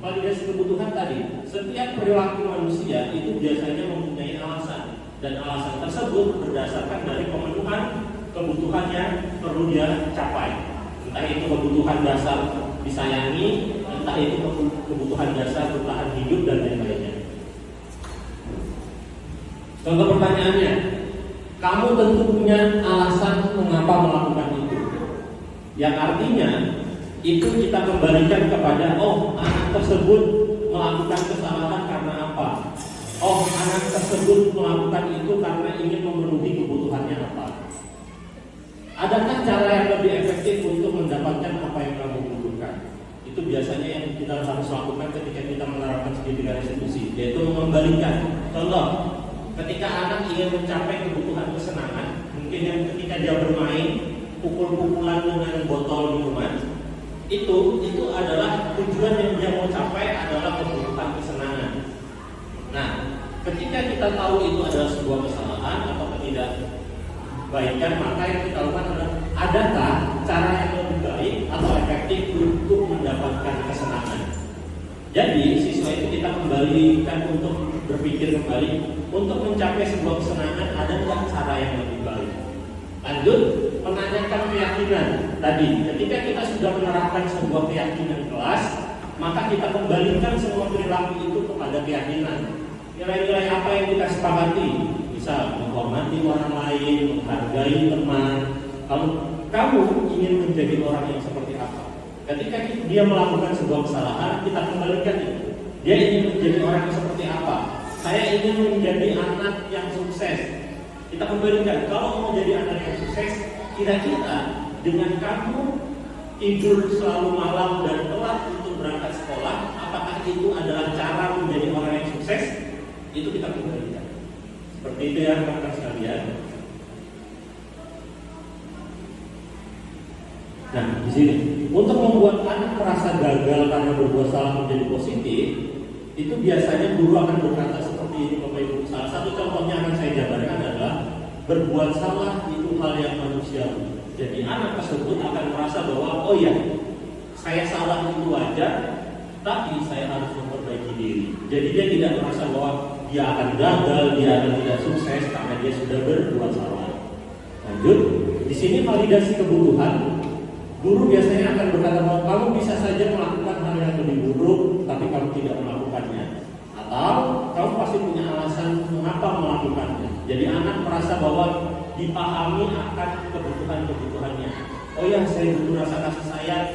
validasi kebutuhan tadi, setiap perilaku manusia itu biasanya mempunyai alasan, dan alasan tersebut berdasarkan dari pemenuhan kebutuhan yang perlu dia capai. Entah itu kebutuhan dasar disayangi, entah itu kebutuhan dasar bertahan hidup dan lain-lainnya. Contoh pertanyaannya, kamu tentu punya alasan mengapa melakukan itu. Yang artinya itu kita kembalikan kepada anak tersebut melakukan kesalahan karena apa? Anak tersebut melakukan itu karena ingin memenuhi kebutuhannya apa? Adakah cara yang lebih efektif untuk mendapatkan apa yang kamu butuhkan? Itu biasanya yang kita harus lakukan ketika kita menerapkan segitiga restitusi, yaitu mengembalikan. Contoh, ketika anak ingin mencapai kebutuhan kesenangan, mungkin yang ketika dia bermain pukul-pukulan dengan botol minuman, itu adalah tujuan yang dia mau capai adalah kebutuhan kesenangan. Nah, ketika kita tahu itu adalah sebuah kesalahan atau ketidakbaikan, maka yang kita lakukan adalah adakah cara yang lebih baik atau efektif untuk mendapatkan kesenangan. Jadi siswa itu kita kembalikan untuk berpikir kembali untuk mencapai sebuah kesenangan, ada nggak cara yang lebih baik. Lanjut, menanyakan keyakinan. Tadi, ketika kita sudah menerapkan sebuah keyakinan kelas, maka kita kembalikan semua perilaku itu kepada keyakinan. Nilai-nilai apa yang kita sepakati? Bisa menghormati orang lain, menghargai teman. Kalau kamu ingin menjadi orang yang seperti apa? Ketika dia melakukan sebuah kesalahan, kita kembalikan itu. Dia ingin menjadi orang yang seperti apa? Saya ingin menjadi anak yang sukses. Kita kembalikan, kalau mau jadi anak yang sukses, kira-kira dengan kamu tidur selalu malam dan telat untuk berangkat sekolah, apakah itu adalah cara menjadi orang yang sukses? Itu kita kembalikan. Seperti itu ya rekan-rekan sekalian. Nah, di sini untuk membuat anak merasa gagal karena berbuat salah menjadi positif, itu biasanya guru akan berkata seperti ini, Bapak Ibu. Salah satu contohnya akan saya jabarkan adalah berbuat salah itu hal yang manusiawi. Jadi anak tersebut akan merasa bahwa saya salah itu wajar, tapi saya harus memperbaiki diri. Jadi dia tidak merasa bahwa dia akan gagal, dia akan tidak sukses karena dia sudah berbuat salah. Lanjut, di sini validasi kebutuhan. Guru biasanya akan berkata bahwa kamu bisa saja melakukan hal yang lebih buruk, tapi kamu tidak melakukannya. Atau kamu pasti punya alasan mengapa melakukannya. Jadi anak merasa bahwa dipahami akan kebutuhan-kebutuhannya. Saya butuh rasa kasih sayang.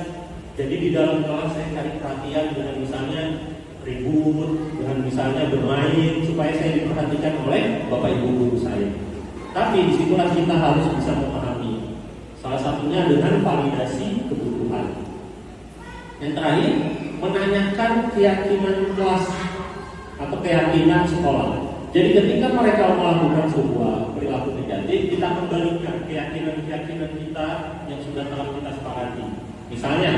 Jadi di dalam kelas saya cari perhatian dengan misalnya ribut, dengan misalnya bermain, supaya saya diperhatikan oleh Bapak Ibu guru saya. Tapi disitulah kita harus bisa memahami. Salah satunya dengan validasi kebutuhan. Yang terakhir, menanyakan keyakinan kelas atau keyakinan sekolah. Jadi ketika mereka melakukan sebuah perilaku negatif, kita kembalikan keyakinan-keyakinan kita yang sudah telah kita sepakati. Misalnya,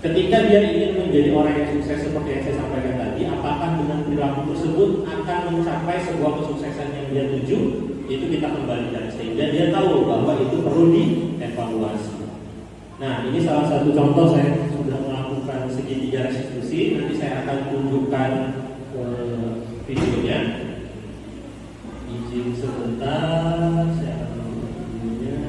ketika dia ingin menjadi orang yang sukses seperti yang saya sampaikan tadi, apakah dengan perilaku tersebut akan mencapai sebuah kesuksesan yang dia tuju? Itu kita kembalikan sehingga dia tahu bahwa itu perlu dievaluasi. Nah, ini salah satu contoh saya sudah melakukan segitiga restitusi. Nanti saya akan tunjukkan videonya. Izin sebentar, saya akan menunjukkan videonya.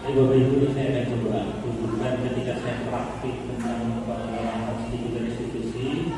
Bapak Ibu, ini saya akan coba tunjukkan ketika saya praktik tentang pengelolaan sedikit restitusi.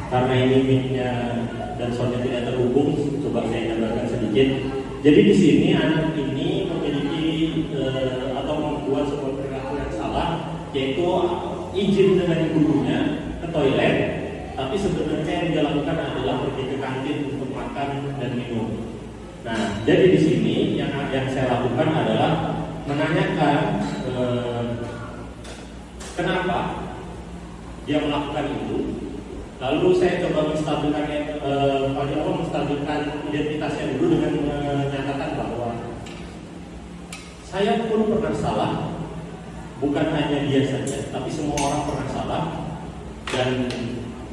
Karena ini mic-nya dan soundnya tidak terhubung, coba saya gambarkan sedikit. Jadi di sini anak ini memiliki atau membuat sebuah perilaku yang salah, yaitu izin dengan gurunya ke toilet, tapi sebenarnya yang dia lakukan adalah pergi ke kantin untuk makan dan minum. Nah, jadi di sini yang saya lakukan adalah menanyakan kenapa dia melakukan itu. Lalu saya coba menstabilkan identitasnya dulu dengan menyatakan bahwa saya pun pernah salah, bukan hanya dia saja, tapi semua orang pernah salah, dan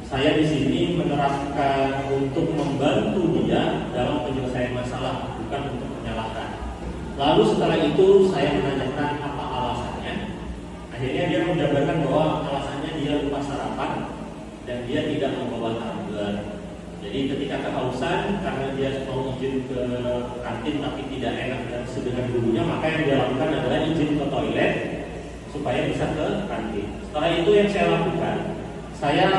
saya di sini menerapkan untuk membantu dia dalam penyelesaian masalah, bukan untuk menyalahkan. Lalu setelah itu saya menanyakan apa alasannya. Akhirnya dia menjabarkan bahwa alasannya dia lupa sarapan dan dia tidak membawa tumbler. Jadi ketika kehausan karena dia mau izin ke kantin tapi tidak enak dan dengan gurunya, maka yang dia lakukan adalah izin ke toilet supaya bisa ke kantin. Setelah itu yang saya lakukan, saya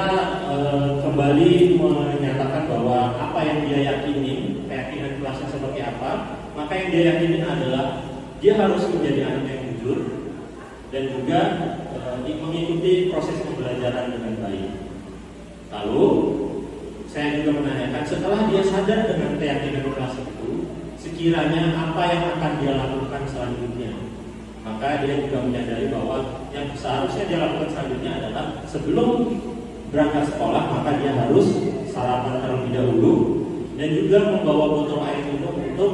kembali menyatakan bahwa apa yang dia yakini, keyakinan kelasnya seperti apa, maka yang dia yakini adalah dia harus menjadi anak yang jujur dan juga mengikuti proses pembelajaran dengan baik. Lalu saya juga menanyakan setelah dia sadar dengan keyakinan kelas itu, sekiranya apa yang akan dia lakukan selanjutnya. Maka dia juga menyadari bahwa yang seharusnya dia lakukan selanjutnya adalah sebelum berangkat sekolah, maka dia harus sarapan terlebih dahulu dan juga membawa botol air minum untuk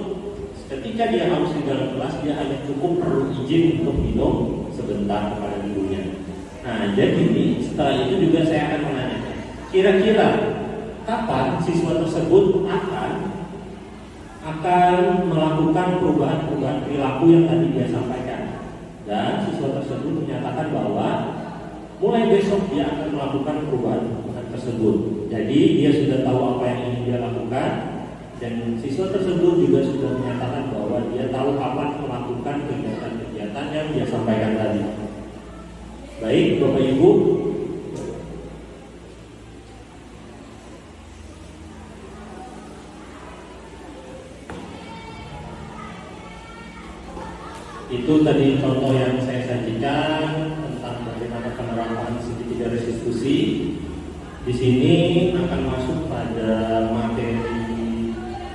ketika dia haus di dalam kelas, dia hanya cukup perlu izin untuk minum sebentar kepada gurunya. Nah, jadi setelah itu juga saya akan menanyakan, kira-kira kapan siswa tersebut akan melakukan perubahan perilaku yang tadi dia sampaikan. Dan siswa tersebut menyatakan bahwa mulai besok dia akan melakukan perubahan tersebut. Jadi dia sudah tahu apa yang ingin dia lakukan, dan siswa tersebut juga sudah menyatakan bahwa dia tahu kapan melakukan kegiatan-kegiatan yang dia sampaikan tadi. Baik, Bapak Ibu, itu tadi contoh yang saya sajikan tentang bagaimana penerapan segitiga restitusi. Di sini akan masuk pada materi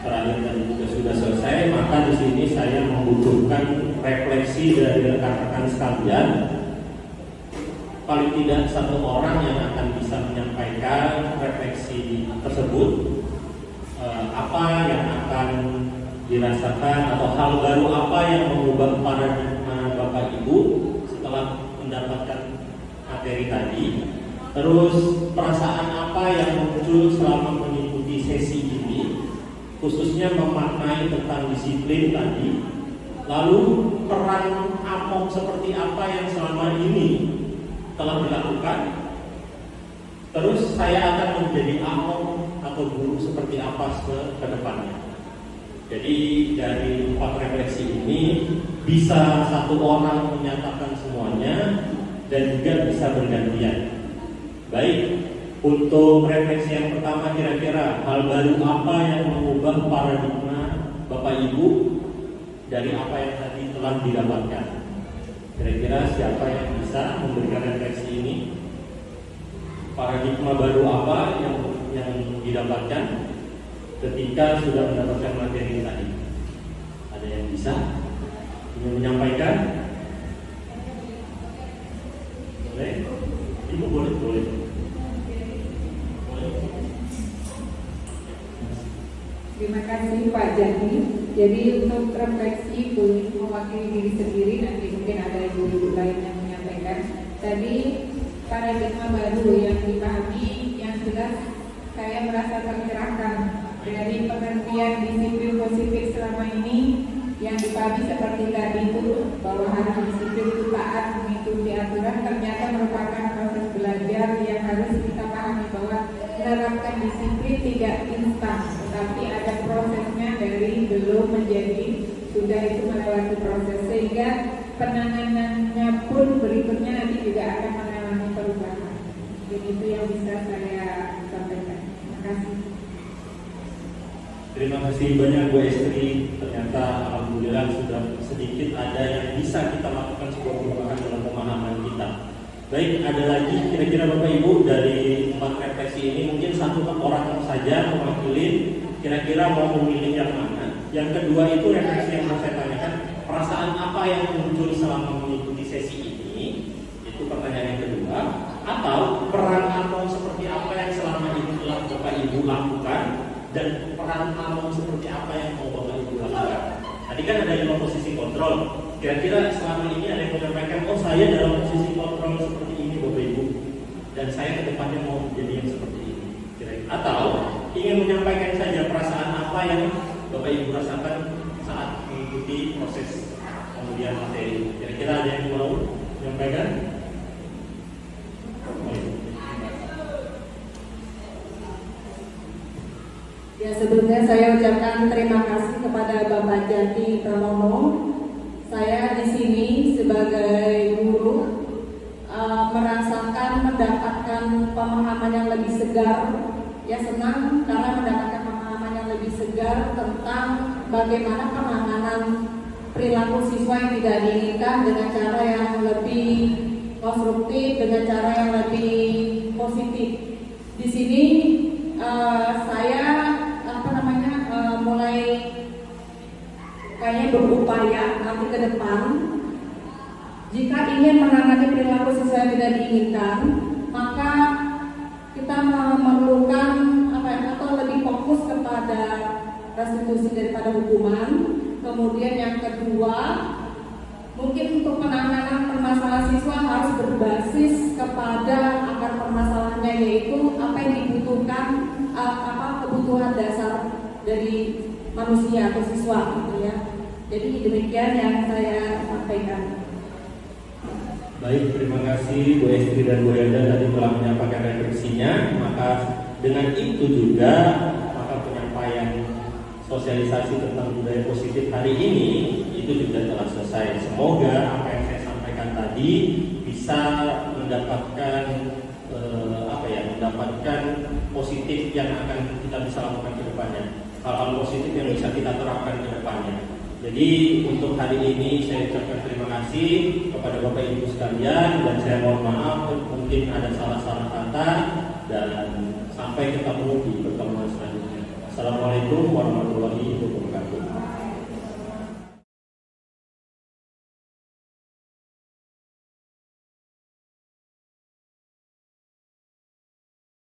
terakhir dan juga sudah selesai. Maka di sini saya membutuhkan refleksi dari rekan-rekan sekalian. Paling tidak satu orang yang akan bisa menyampaikan refleksi tersebut, apa yang akan dirasakan atau hal baru apa yang mengubah paradigma Bapak Ibu setelah mendapatkan materi tadi. Terus perasaan apa yang muncul selama mengikuti sesi ini, khususnya memaknai tentang disiplin tadi. Lalu peran AMOM seperti apa yang selama ini telah dilakukan. Terus saya akan menjadi AMOM atau guru seperti apa ke depannya. Jadi dari 4 refleksi ini bisa satu orang menyatakan semuanya dan juga bisa bergantian. Baik, untuk refleksi yang pertama, kira-kira hal baru apa yang mengubah paradigma Bapak Ibu dari apa yang tadi telah didapatkan? Kira-kira siapa yang bisa memberikan refleksi ini? paradigma baru apa yang didapatkan ketika sudah mendapatkan materi tadi? Ada yang bisa ingin menyampaikan? Boleh? Ibu boleh. Terima kasih Pak Jadi. Jadi untuk refleksi boleh mewakili diri sendiri, nanti mungkin ada ibu-ibu lain yang menyampaikan. Tadi paradigma baru yang dipahami, yang jelas saya merasa tercerahkan dari pengertian disiplin positif selama ini yang dipahami seperti tadi itu, bahwa harus disiplin itu taat mengikuti aturan, ternyata merupakan proses belajar yang harus kita pahami bahwa menerapkan disiplin tidak instan, tetapi ada prosesnya dari belum menjadi sudah itu melewati proses, sehingga penanganannya pun berikutnya nanti juga akan mengalami perubahan. Jadi itu yang bisa saya sampaikan. Terima kasih. Terima kasih banyak Bu Estri. Ternyata alhamdulillah sudah sedikit ada yang bisa kita lakukan sebuah perubahan dalam pemahaman kita. Baik, ada lagi kira-kira Bapak Ibu dari tempat refleksi ini mungkin satu orang saja mewakili, kira-kira mau memilih yang mana. Yang kedua itu refleksi yang mau saya tanyakan, perasaan apa yang muncul selama mengikuti sesi ini? Itu pertanyaan yang kedua. Atau peran Among seperti apa yang selama ini telah Bapak Ibu lakukan, dan peran Among seperti apa yang mau Bapak Ibu lakukan? Tadi kan ada yang posisi kontrol. Kira-kira selama ini ada yang menyampaikan, oh saya dalam posisi kontrol seperti ini Bapak Ibu, dan saya kedepannya mau menjadi yang seperti ini. Kira-kira. Atau ingin menyampaikan saja perasaan apa yang Bapak Ibu rasakan saat mengikuti proses pengujian materi. Kira-kira ada yang mau menyampaikan? Ya, sebelumnya saya ucapkan terima kasih kepada Bapak Jati Pramono. Saya di sini sebagai guru mendapatkan pemahaman yang lebih segar. Ya, senang karena mendapatkan pemahaman yang lebih segar tentang bagaimana penanganan perilaku siswa yang tidak diinginkan dengan cara yang lebih konstruktif, dengan cara yang lebih positif. Di sini saya mulai kayaknya berupaya nanti ke depan, jika ingin menangani perilaku siswa yang tidak diinginkan, maka kita memerlukan atau lebih fokus kepada restitusi daripada hukuman. Kemudian yang kedua, mungkin untuk penanganan permasalahan siswa harus berbasis kepada akar permasalahannya, yaitu apa yang dibutuhkan, kebutuhan dasar dari manusia atau siswa, gitu ya. Jadi demikian yang saya sampaikan. Baik, terima kasih Bu Estri dan Bu Helda tadi telah menyampaikan refleksinya. Maka dengan itu juga penyampaian sosialisasi tentang budaya positif hari ini itu juga telah selesai. Semoga apa yang saya sampaikan tadi bisa mendapatkan mendapatkan positif yang akan kita bisa lakukan ke depannya. Hal-hal positif yang bisa kita terapkan ke depannya. Jadi untuk hari ini saya ucapkan terima kasih kepada Bapak Ibu sekalian, dan saya mohon maaf mungkin ada salah-salah kata, dan sampai ketemu di pertemuan selanjutnya. Assalamualaikum warahmatullahi wabarakatuh.